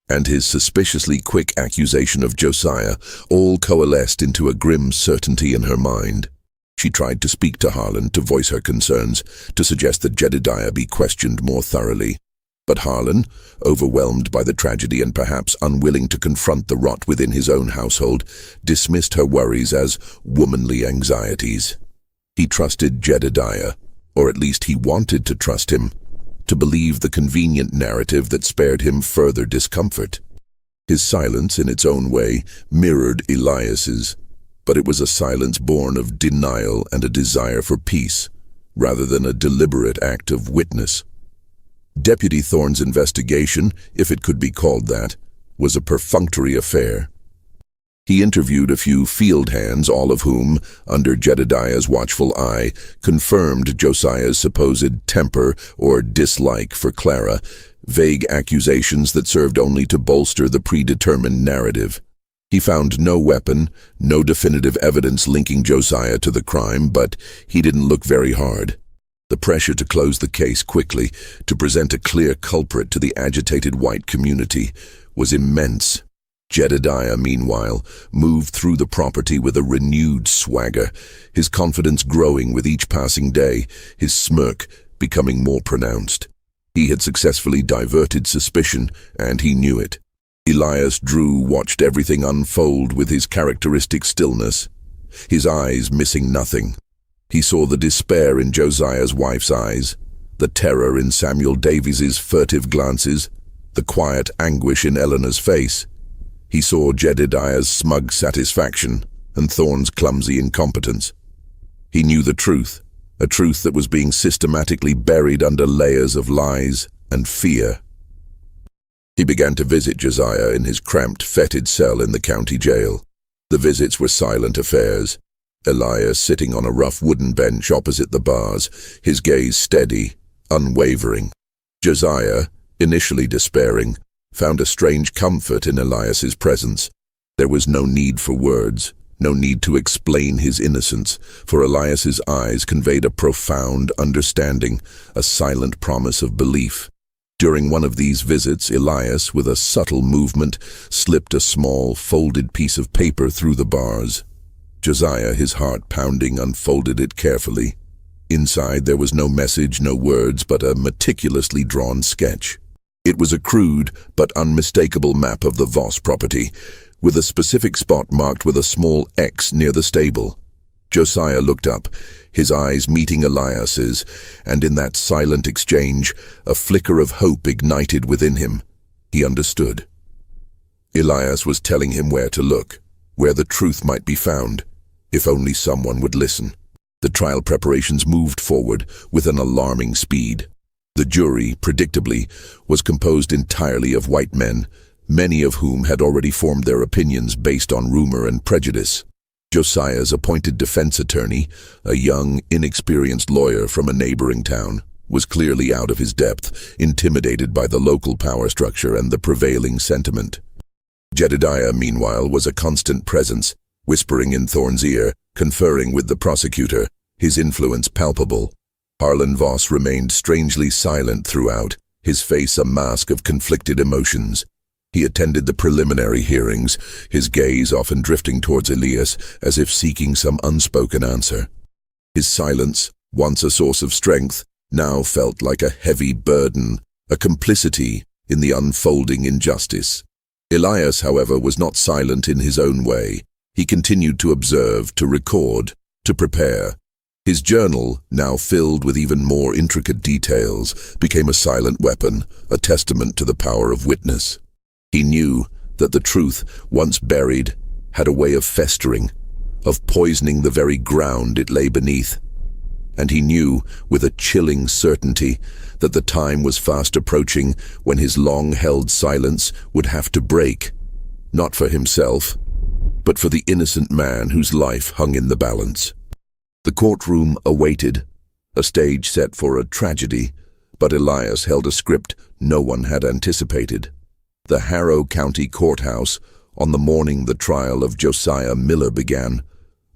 and his suspiciously quick accusation of Josiah, all coalesced into a grim certainty in her mind. She tried to speak to Harlan to voice her concerns, to suggest that Jedediah be questioned more thoroughly. But Harlan, overwhelmed by the tragedy and perhaps unwilling to confront the rot within his own household, dismissed her worries as womanly anxieties. He trusted Jedediah, or at least he wanted to trust him, to believe the convenient narrative that spared him further discomfort. His silence, in its own way, mirrored Elias's, but it was a silence born of denial and a desire for peace, rather than a deliberate act of witness. Deputy Thorne's investigation, if it could be called that, was a perfunctory affair. He interviewed a few field hands, all of whom, under Jedediah's watchful eye, confirmed Josiah's supposed temper or dislike for Clara, vague accusations that served only to bolster the predetermined narrative. He found no weapon, no definitive evidence linking Josiah to the crime, but he didn't look very hard. The pressure to close the case quickly, to present a clear culprit to the agitated white community, was immense. Jedediah, meanwhile, moved through the property with a renewed swagger, his confidence growing with each passing day, his smirk becoming more pronounced. He had successfully diverted suspicion, and he knew it. Elias Drew watched everything unfold with his characteristic stillness, his eyes missing nothing. He saw the despair in Josiah's wife's eyes, the terror in Samuel Davies's furtive glances, the quiet anguish in Eleanor's face. He saw Jedediah's smug satisfaction and Thorne's clumsy incompetence. He knew the truth, a truth that was being systematically buried under layers of lies and fear. He began to visit Josiah in his cramped, fetid cell in the county jail. The visits were silent affairs. Elias sitting on a rough wooden bench opposite the bars, his gaze steady, unwavering. Josiah, initially despairing, found a strange comfort in Elias's presence. There was no need for words, no need to explain his innocence, for Elias's eyes conveyed a profound understanding, a silent promise of belief. During one of these visits, Elias, with a subtle movement, slipped a small, folded piece of paper through the bars. Josiah, his heart pounding, unfolded it carefully. Inside there was no message, no words, but a meticulously drawn sketch. It was a crude but unmistakable map of the Voss property, with a specific spot marked with a small X near the stable. Josiah looked up, his eyes meeting Elias's, and in that silent exchange, a flicker of hope ignited within him. He understood. Elias was telling him where to look, where the truth might be found, if only someone would listen. The trial preparations moved forward with an alarming speed. The jury, predictably, was composed entirely of white men, many of whom had already formed their opinions based on rumor and prejudice. Josiah's appointed defense attorney, a young, inexperienced lawyer from a neighboring town, was clearly out of his depth, intimidated by the local power structure and the prevailing sentiment. Jedediah, meanwhile, was a constant presence, whispering in Thorne's ear, conferring with the prosecutor, his influence palpable. Harlan Voss remained strangely silent throughout, his face a mask of conflicted emotions. He attended the preliminary hearings, his gaze often drifting towards Elias as if seeking some unspoken answer. His silence, once a source of strength, now felt like a heavy burden, a complicity in the unfolding injustice. Elias, however, was not silent in his own way. He continued to observe, to record, to prepare. His journal, now filled with even more intricate details, became a silent weapon, a testament to the power of witness. He knew that the truth, once buried, had a way of festering, of poisoning the very ground it lay beneath. And he knew, with a chilling certainty, that the time was fast approaching when his long-held silence would have to break, not for himself, but for the innocent man whose life hung in the balance. The courtroom awaited, a stage set for a tragedy, but Elias held a script no one had anticipated. The Harrow County Courthouse, on the morning the trial of Josiah Miller began,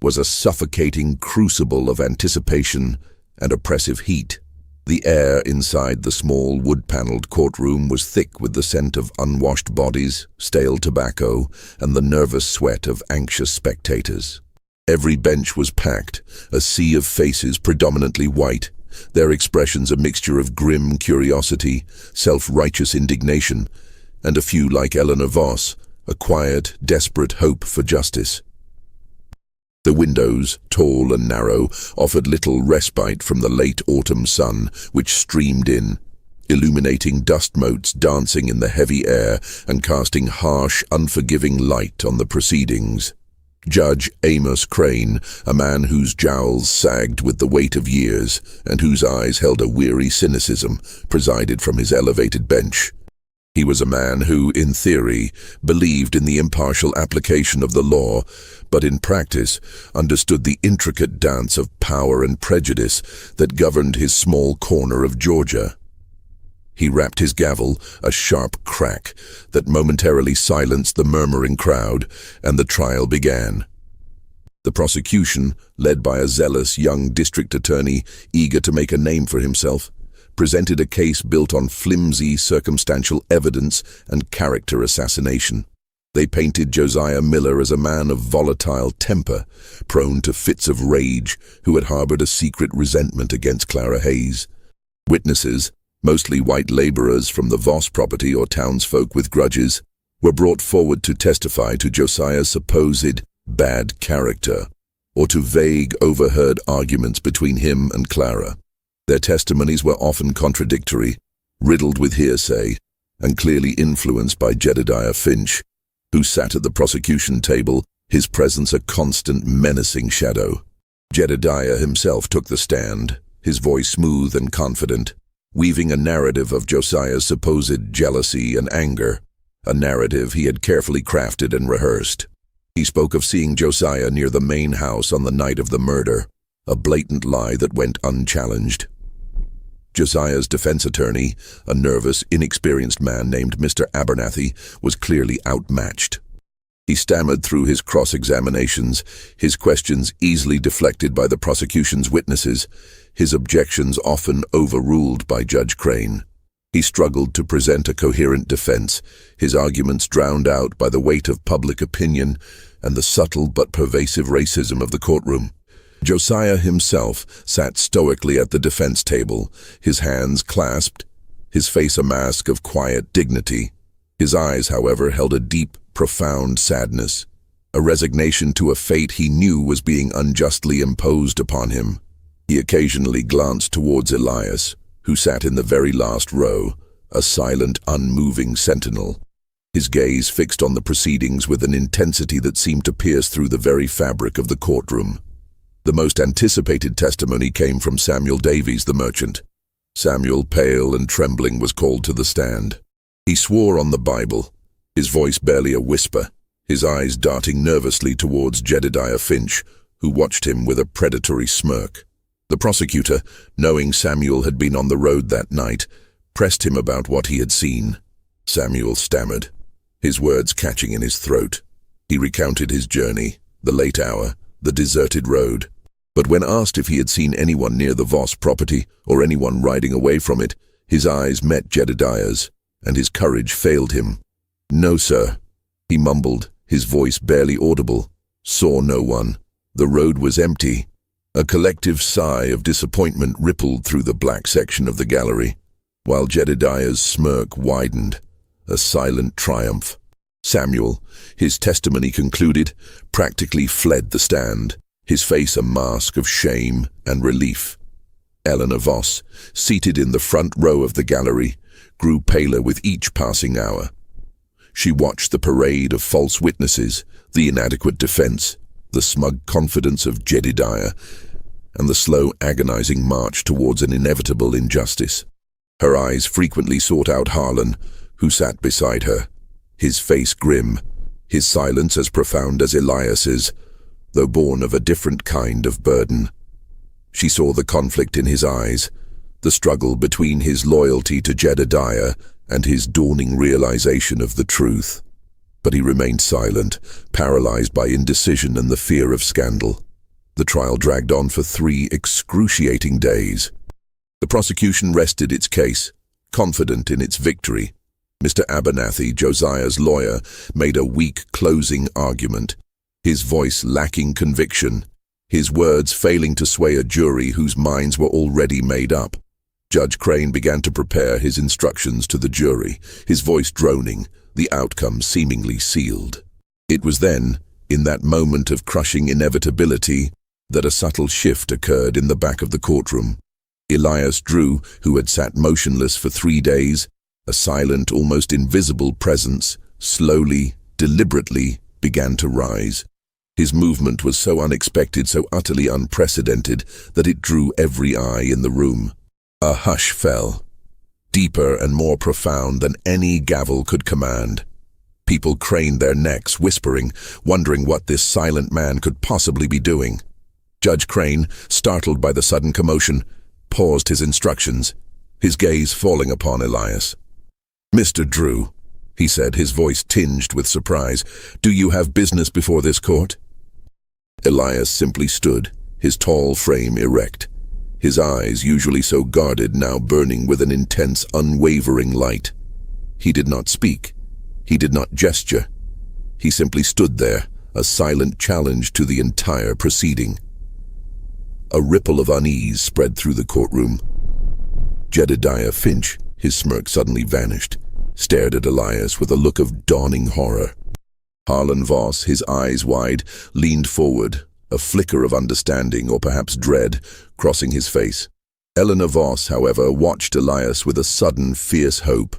was a suffocating crucible of anticipation and oppressive heat. The air inside the small wood-paneled courtroom was thick with the scent of unwashed bodies, stale tobacco, and the nervous sweat of anxious spectators. Every bench was packed, a sea of faces predominantly white, their expressions a mixture of grim curiosity, self-righteous indignation, and a few like Eleanor Voss, a quiet, desperate hope for justice. The windows, tall and narrow, offered little respite from the late autumn sun, which streamed in, illuminating dust motes dancing in the heavy air and casting harsh, unforgiving light on the proceedings. Judge Amos Crane, a man whose jowls sagged with the weight of years and whose eyes held a weary cynicism, presided from his elevated bench. He was a man who, in theory, believed in the impartial application of the law, but in practice understood the intricate dance of power and prejudice that governed his small corner of Georgia. He rapped his gavel, a sharp crack that momentarily silenced the murmuring crowd, and the trial began. The prosecution, led by a zealous young district attorney eager to make a name for himself, presented a case built on flimsy circumstantial evidence and character assassination. They painted Josiah Miller as a man of volatile temper, prone to fits of rage, who had harbored a secret resentment against Clara Hayes. Witnesses, mostly white laborers from the Voss property or townsfolk with grudges, were brought forward to testify to Josiah's supposed bad character, or to vague, overheard arguments between him and Clara. Their testimonies were often contradictory, riddled with hearsay, and clearly influenced by Jedediah Finch, who sat at the prosecution table, his presence a constant menacing shadow. Jedediah himself took the stand, his voice smooth and confident, weaving a narrative of Josiah's supposed jealousy and anger, a narrative he had carefully crafted and rehearsed. He spoke of seeing Josiah near the main house on the night of the murder, a blatant lie that went unchallenged. Josiah's defense attorney, a nervous, inexperienced man named Mr. Abernathy, was clearly outmatched. He stammered through his cross-examinations, his questions easily deflected by the prosecution's witnesses, his objections often overruled by Judge Crane. He struggled to present a coherent defense, his arguments drowned out by the weight of public opinion and the subtle but pervasive racism of the courtroom. Josiah himself sat stoically at the defense table, his hands clasped, his face a mask of quiet dignity. His eyes, however, held a deep, profound sadness, a resignation to a fate he knew was being unjustly imposed upon him. He occasionally glanced towards Elias, who sat in the very last row, a silent, unmoving sentinel, his gaze fixed on the proceedings with an intensity that seemed to pierce through the very fabric of the courtroom. The most anticipated testimony came from Samuel Davies, the merchant. Samuel, pale and trembling, was called to the stand. He swore on the Bible, his voice barely a whisper, his eyes darting nervously towards Jedediah Finch, who watched him with a predatory smirk. The prosecutor, knowing Samuel had been on the road that night, pressed him about what he had seen. Samuel stammered, his words catching in his throat. He recounted his journey, the late hour, the deserted road. But when asked if he had seen anyone near the Voss property or anyone riding away from it, his eyes met Jedediah's, and his courage failed him. "No, sir," he mumbled, his voice barely audible. "Saw no one. The road was empty." A collective sigh of disappointment rippled through the black section of the gallery. while Jedediah's smirk widened, a silent triumph. Samuel, his testimony concluded, practically fled the stand, his face a mask of shame and relief. Eleanor Voss, seated in the front row of the gallery, grew paler with each passing hour. She watched the parade of false witnesses, the inadequate defense, the smug confidence of Jedediah, and the slow, agonizing march towards an inevitable injustice. Her eyes frequently sought out Harlan, who sat beside her, his face grim, his silence as profound as Elias's, though born of a different kind of burden. She saw the conflict in his eyes, the struggle between his loyalty to Jedediah and his dawning realization of the truth. But he remained silent, paralyzed by indecision and the fear of scandal. The trial dragged on for 3 excruciating days. The prosecution rested its case, confident in its victory. Mr. Abernathy, Josiah's lawyer, made a weak closing argument, his voice lacking conviction, his words failing to sway a jury whose minds were already made up. Judge Crane began to prepare his instructions to the jury, his voice droning, the outcome seemingly sealed. It was then, in that moment of crushing inevitability, that a subtle shift occurred in the back of the courtroom. Elias Drew, who had sat motionless for 3 days, a silent, almost invisible presence, slowly, deliberately, began to rise. His movement was so unexpected, so utterly unprecedented, that it drew every eye in the room. A hush fell, deeper and more profound than any gavel could command. People craned their necks, whispering, wondering what this silent man could possibly be doing. Judge Crane, startled by the sudden commotion, paused his instructions, his gaze falling upon Elias. "Mr. Drew," he said, his voice tinged with surprise, "do you have business before this court?" Elias simply stood, his tall frame erect, his eyes, usually so guarded, now burning with an intense, unwavering light. He did not speak. He did not gesture. He simply stood there, a silent challenge to the entire proceeding. A ripple of unease spread through the courtroom. Jedediah Finch, his smirk suddenly vanished, stared at Elias with a look of dawning horror. Harlan Voss, his eyes wide, leaned forward, a flicker of understanding or perhaps dread crossing his face. Eleanor Voss, however, watched Elias with a sudden, fierce hope,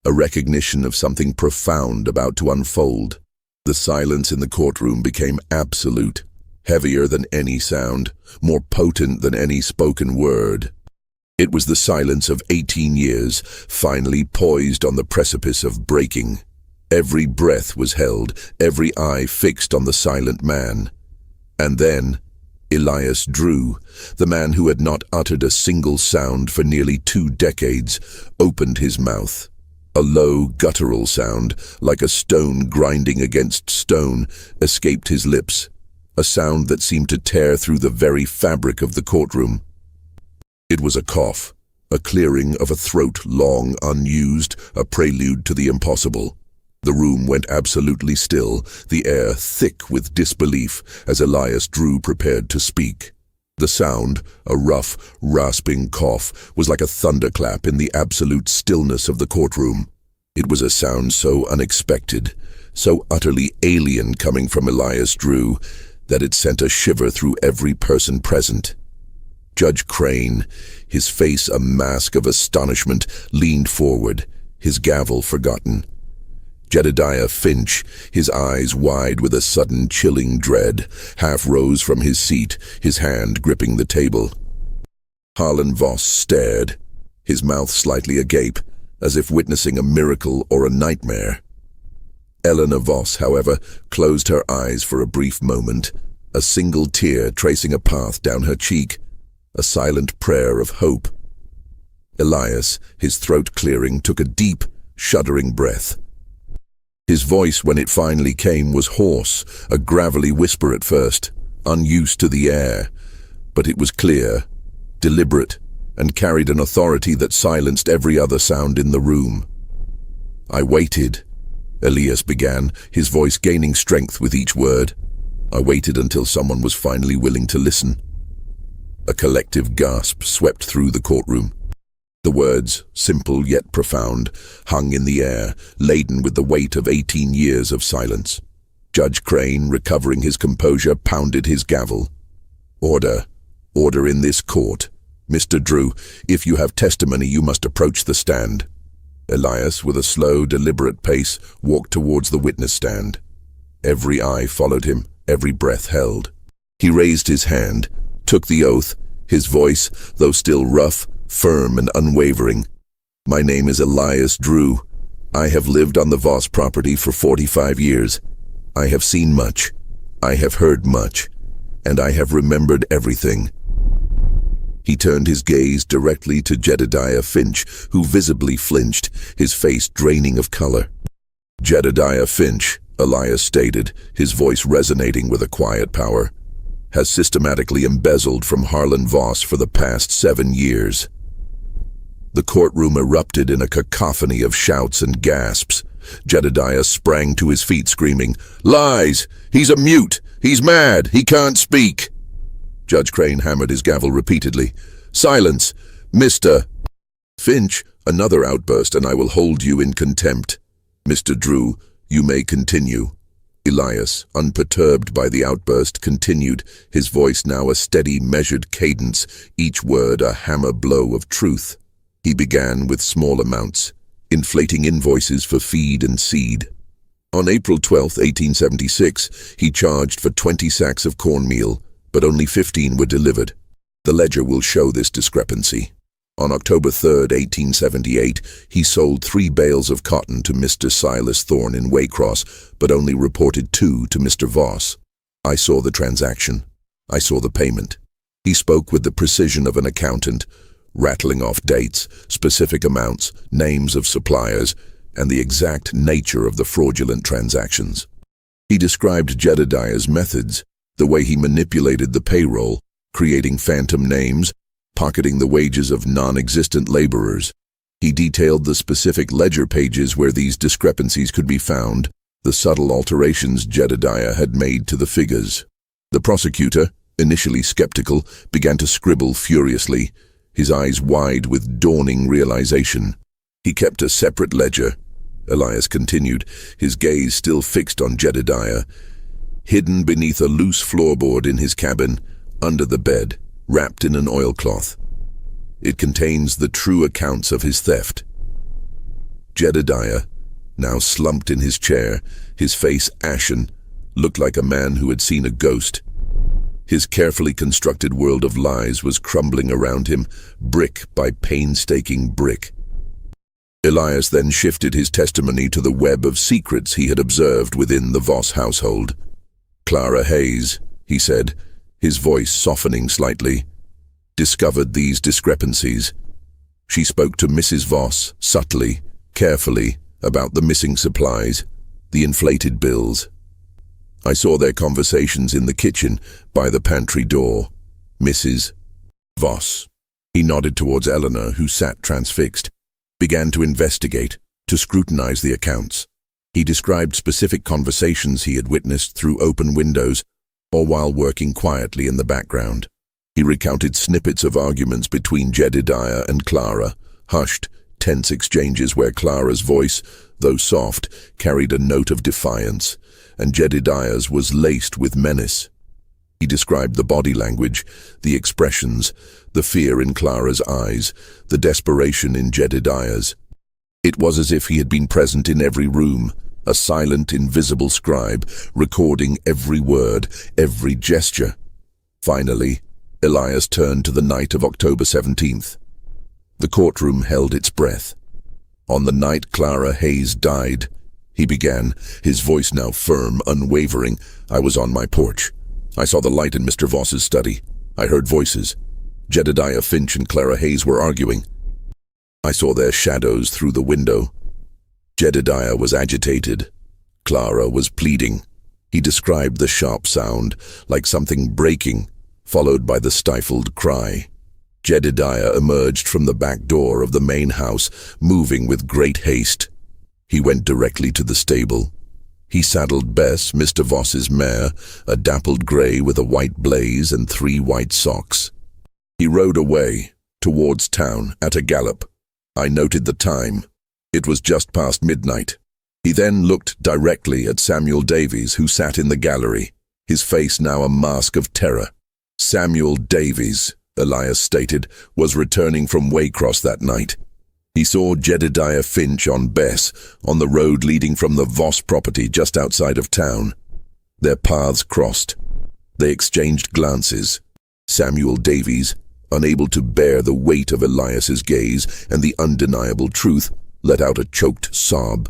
a recognition of something profound about to unfold. The silence in the courtroom became absolute, heavier than any sound, more potent than any spoken word. It was the silence of 18 years, finally poised on the precipice of breaking. Every breath was held, every eye fixed on the silent man. And then, Elias Drew, the man who had not uttered a single sound for nearly 2 decades, opened his mouth. A low, guttural sound, like a stone grinding against stone, escaped his lips, a sound that seemed to tear through the very fabric of the courtroom. It was a cough, a clearing of a throat long unused, a prelude to the impossible. The room went absolutely still, the air thick with disbelief as Elias Drew prepared to speak. The sound, a rough, rasping cough, was like a thunderclap in the absolute stillness of the courtroom. It was a sound so unexpected, so utterly alien coming from Elias Drew, that it sent a shiver through every person present. Judge Crane, his face a mask of astonishment, leaned forward, his gavel forgotten. Jedediah Finch, his eyes wide with a sudden chilling dread, half rose from his seat, his hand gripping the table. Harlan Voss stared, his mouth slightly agape, as if witnessing a miracle or a nightmare. Eleanor Voss, however, closed her eyes for a brief moment, a single tear tracing a path down her cheek, a silent prayer of hope. Elias, his throat clearing, took a deep, shuddering breath. His voice, when it finally came, was hoarse, a gravelly whisper at first, unused to the air, but it was clear, deliberate, and carried an authority that silenced every other sound in the room. "I waited," Elias began, his voice gaining strength with each word. "I waited until someone was finally willing to listen." A collective gasp swept through the courtroom. The words, simple yet profound, hung in the air, laden with the weight of 18 years of silence. Judge Crane, recovering his composure, pounded his gavel. Order. Order in this court. Mr. Drew, if you have testimony, you must approach the stand. Elias, with a slow, deliberate pace, walked towards the witness stand. Every eye followed him, every breath held. He raised his hand, took the oath, his voice, though still rough, firm and unwavering. My name is Elias Drew. I have lived on the Voss property for 45 years. I have seen much. I have heard much. And I have remembered everything. He turned his gaze directly to Jedediah Finch, who visibly flinched, his face draining of color. Jedediah Finch, Elias stated, his voice resonating with a quiet power, has systematically embezzled from Harlan Voss for the past 7 years. The courtroom erupted in a cacophony of shouts and gasps. Jedediah sprang to his feet screaming, "Lies! He's a mute! He's mad! He can't speak!" Judge Crane hammered his gavel repeatedly. "Silence! Mr. Finch!" Another outburst, and I will hold you in contempt. Mr. Drew, you may continue. Elias, unperturbed by the outburst, continued, his voice now a steady, measured cadence, each word a hammer blow of truth. He began with small amounts, inflating invoices for feed and seed. On April 12, 1876, he charged for 20 sacks of cornmeal, but only 15 were delivered. The ledger will show this discrepancy. On October 3, 1878, he sold 3 bales of cotton to Mr. Silas Thorne in Waycross, but only reported 2 to Mr. Voss. I saw the transaction. I saw the payment. He spoke with the precision of an accountant, rattling off dates, specific amounts, names of suppliers, and the exact nature of the fraudulent transactions. He described Jedediah's methods, the way he manipulated the payroll, creating phantom names, pocketing the wages of non-existent laborers. He detailed the specific ledger pages where these discrepancies could be found, the subtle alterations Jedediah had made to the figures. The prosecutor, initially skeptical, began to scribble furiously, his eyes wide with dawning realization. He kept a separate ledger. Elias continued, his gaze still fixed on Jedediah. Hidden beneath a loose floorboard in his cabin, under the bed, wrapped in an oilcloth. It contains the true accounts of his theft. Jedediah, now slumped in his chair, his face ashen, looked like a man who had seen a ghost. His carefully constructed world of lies was crumbling around him, brick by painstaking brick. Elias then shifted his testimony to the web of secrets he had observed within the Voss household. Clara Hayes, he said, his voice softening slightly, discovered these discrepancies. She spoke to Mrs. Voss subtly, carefully, about the missing supplies, the inflated bills. I saw their conversations in the kitchen, by the pantry door. Mrs. Voss. He nodded towards Eleanor, who sat transfixed, began to investigate, to scrutinize the accounts. He described specific conversations he had witnessed through open windows, or while working quietly in the background. He recounted snippets of arguments between Jedediah and Clara, hushed, tense exchanges where Clara's voice, though soft, carried a note of defiance, and Jedediah's was laced with menace. He described the body language, the expressions, the fear in Clara's eyes, the desperation in Jedediah's. It was as if he had been present in every room, a silent, invisible scribe, recording every word, every gesture. Finally, Elias turned to the night of October 17th. The courtroom held its breath. On the night Clara Hayes died, he began, his voice now firm, unwavering, I was on my porch. I saw the light in Mr. Voss's study. I heard voices. Jedediah Finch and Clara Hayes were arguing. I saw their shadows through the window. Jedediah was agitated. Clara was pleading. He described the sharp sound, like something breaking, followed by the stifled cry. Jedediah emerged from the back door of the main house, moving with great haste. He went directly to the stable. He saddled Bess, Mr. Voss's mare, a dappled grey with a white blaze and 3 white socks. He rode away, towards town, at a gallop, I noted the time. It was just past midnight. He then looked directly at Samuel Davies, who sat in the gallery, his face now a mask of terror. Samuel Davies, Elias stated, was returning from Waycross that night. He saw Jedediah Finch on Bess, on the road leading from the Voss property just outside of town. Their paths crossed. They exchanged glances. Samuel Davies, unable to bear the weight of Elias's gaze and the undeniable truth, let out a choked sob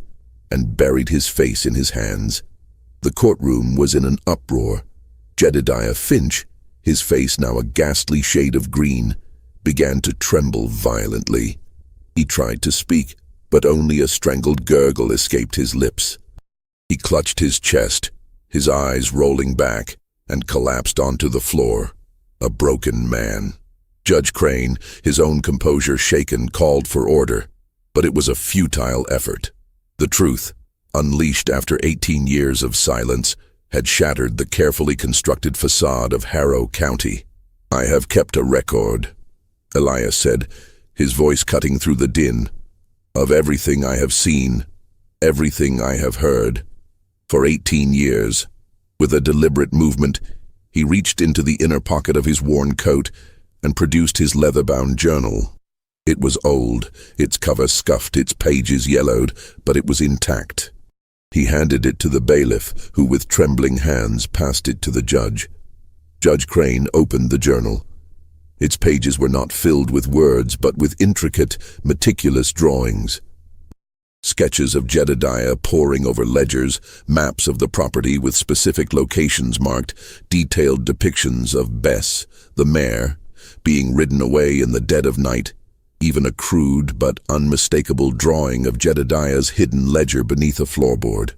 and buried his face in his hands. The courtroom was in an uproar. Jedediah Finch, his face now a ghastly shade of green, began to tremble violently. He tried to speak, but only a strangled gurgle escaped his lips. He clutched his chest, his eyes rolling back, and collapsed onto the floor, a broken man. Judge Crane, his own composure shaken, called for order, but it was a futile effort. The truth, unleashed after 18 years of silence, had shattered the carefully constructed facade of Harrow County. "I have kept a record," Elias said, his voice cutting through the din, "of everything I have seen, everything I have heard. For 18 years, with a deliberate movement, he reached into the inner pocket of his worn coat and produced his leather-bound journal. It was old, its cover scuffed, its pages yellowed, but it was intact. He handed it to the bailiff, who with trembling hands passed it to the judge. Judge Crane opened the journal. Its pages were not filled with words, but with intricate, meticulous drawings. Sketches of Jedediah poring over ledgers, maps of the property with specific locations marked, detailed depictions of Bess, the mare, being ridden away in the dead of night, even a crude but unmistakable drawing of Jedediah's hidden ledger beneath a floorboard.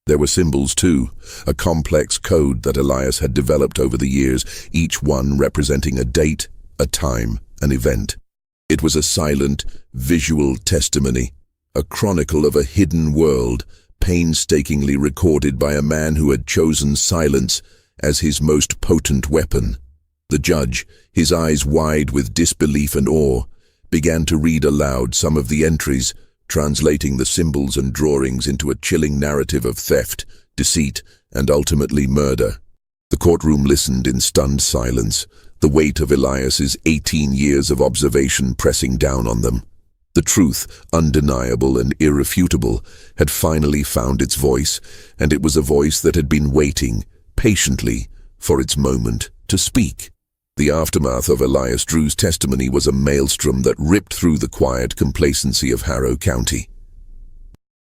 There were symbols too, a complex code that Elias had developed over the years, each one representing a date, a time, an event. It was a silent, visual testimony, a chronicle of a hidden world, painstakingly recorded by a man who had chosen silence as his most potent weapon. The judge, his eyes wide with disbelief and awe, began to read aloud some of the entries, translating the symbols and drawings into a chilling narrative of theft, deceit, and ultimately murder. The courtroom listened in stunned silence, the weight of Elias's 18 years of observation pressing down on them. The truth, undeniable and irrefutable, had finally found its voice, and it was a voice that had been waiting, patiently, for its moment to speak. The aftermath of Elias Drew's testimony was a maelstrom that ripped through the quiet complacency of Harrow County.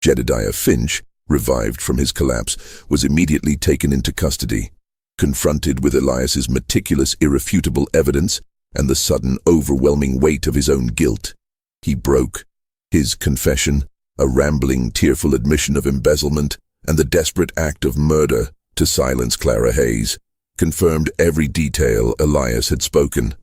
Jedediah Finch, revived from his collapse, was immediately taken into custody. Confronted with Elias's meticulous, irrefutable evidence and the sudden, overwhelming weight of his own guilt, he broke. His confession, a rambling, tearful admission of embezzlement and the desperate act of murder to silence Clara Hayes, confirmed every detail Elias had spoken.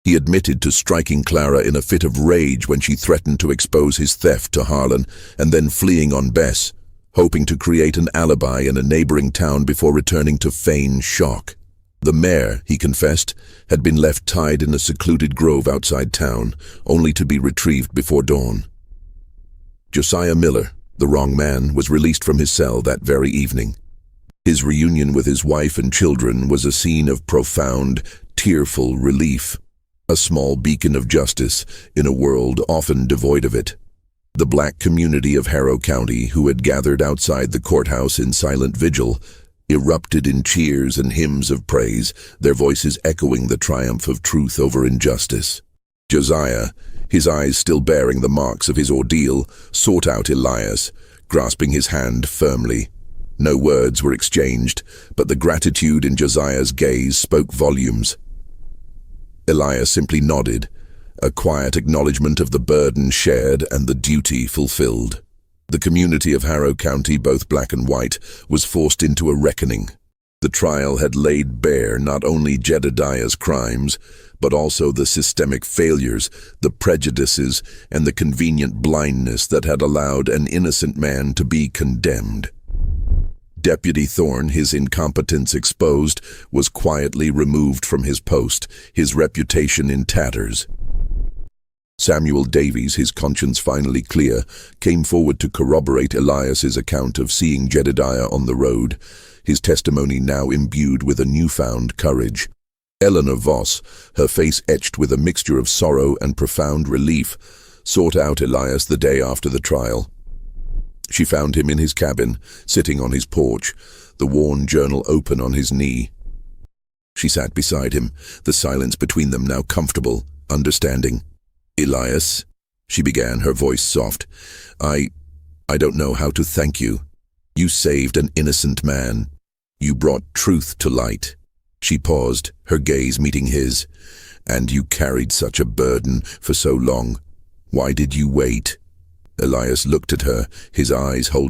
He admitted to striking Clara in a fit of rage when she threatened to expose his theft to Harlan, and then fleeing on Bess, hoping to create an alibi in a neighboring town before returning to feign shock. The mare, he confessed, had been left tied in a secluded grove outside town, only to be retrieved before dawn. Josiah Miller, the wrong man, was released from his cell that very evening. His reunion with his wife and children was a scene of profound, tearful relief, a small beacon of justice in a world often devoid of it. The black community of Harrow County, who had gathered outside the courthouse in silent vigil, erupted in cheers and hymns of praise, their voices echoing the triumph of truth over injustice. Josiah, his eyes still bearing the marks of his ordeal, sought out Elias, grasping his hand firmly. No words were exchanged, but the gratitude in Josiah's gaze spoke volumes. Elias simply nodded, a quiet acknowledgement of the burden shared and the duty fulfilled. The community of Harrow County, both black and white, was forced into a reckoning. The trial had laid bare not only Jedediah's crimes, but also the systemic failures, the prejudices, and the convenient blindness that had allowed an innocent man to be condemned. Deputy Thorne, his incompetence exposed, was quietly removed from his post, his reputation in tatters. Samuel Davies, his conscience finally clear, came forward to corroborate Elias's account of seeing Jedediah on the road, his testimony now imbued with a newfound courage. Eleanor Voss, her face etched with a mixture of sorrow and profound relief, sought out Elias the day after the trial. She found him in his cabin, sitting on his porch, the worn journal open on his knee. She sat beside him, the silence between them now comfortable, understanding. "Elias," she began, her voice soft, I don't know how to thank you. You saved an innocent man. You brought truth to light." She paused, her gaze meeting his. "And you carried such a burden for so long. Why did you wait?" Elias looked at her, his eyes holding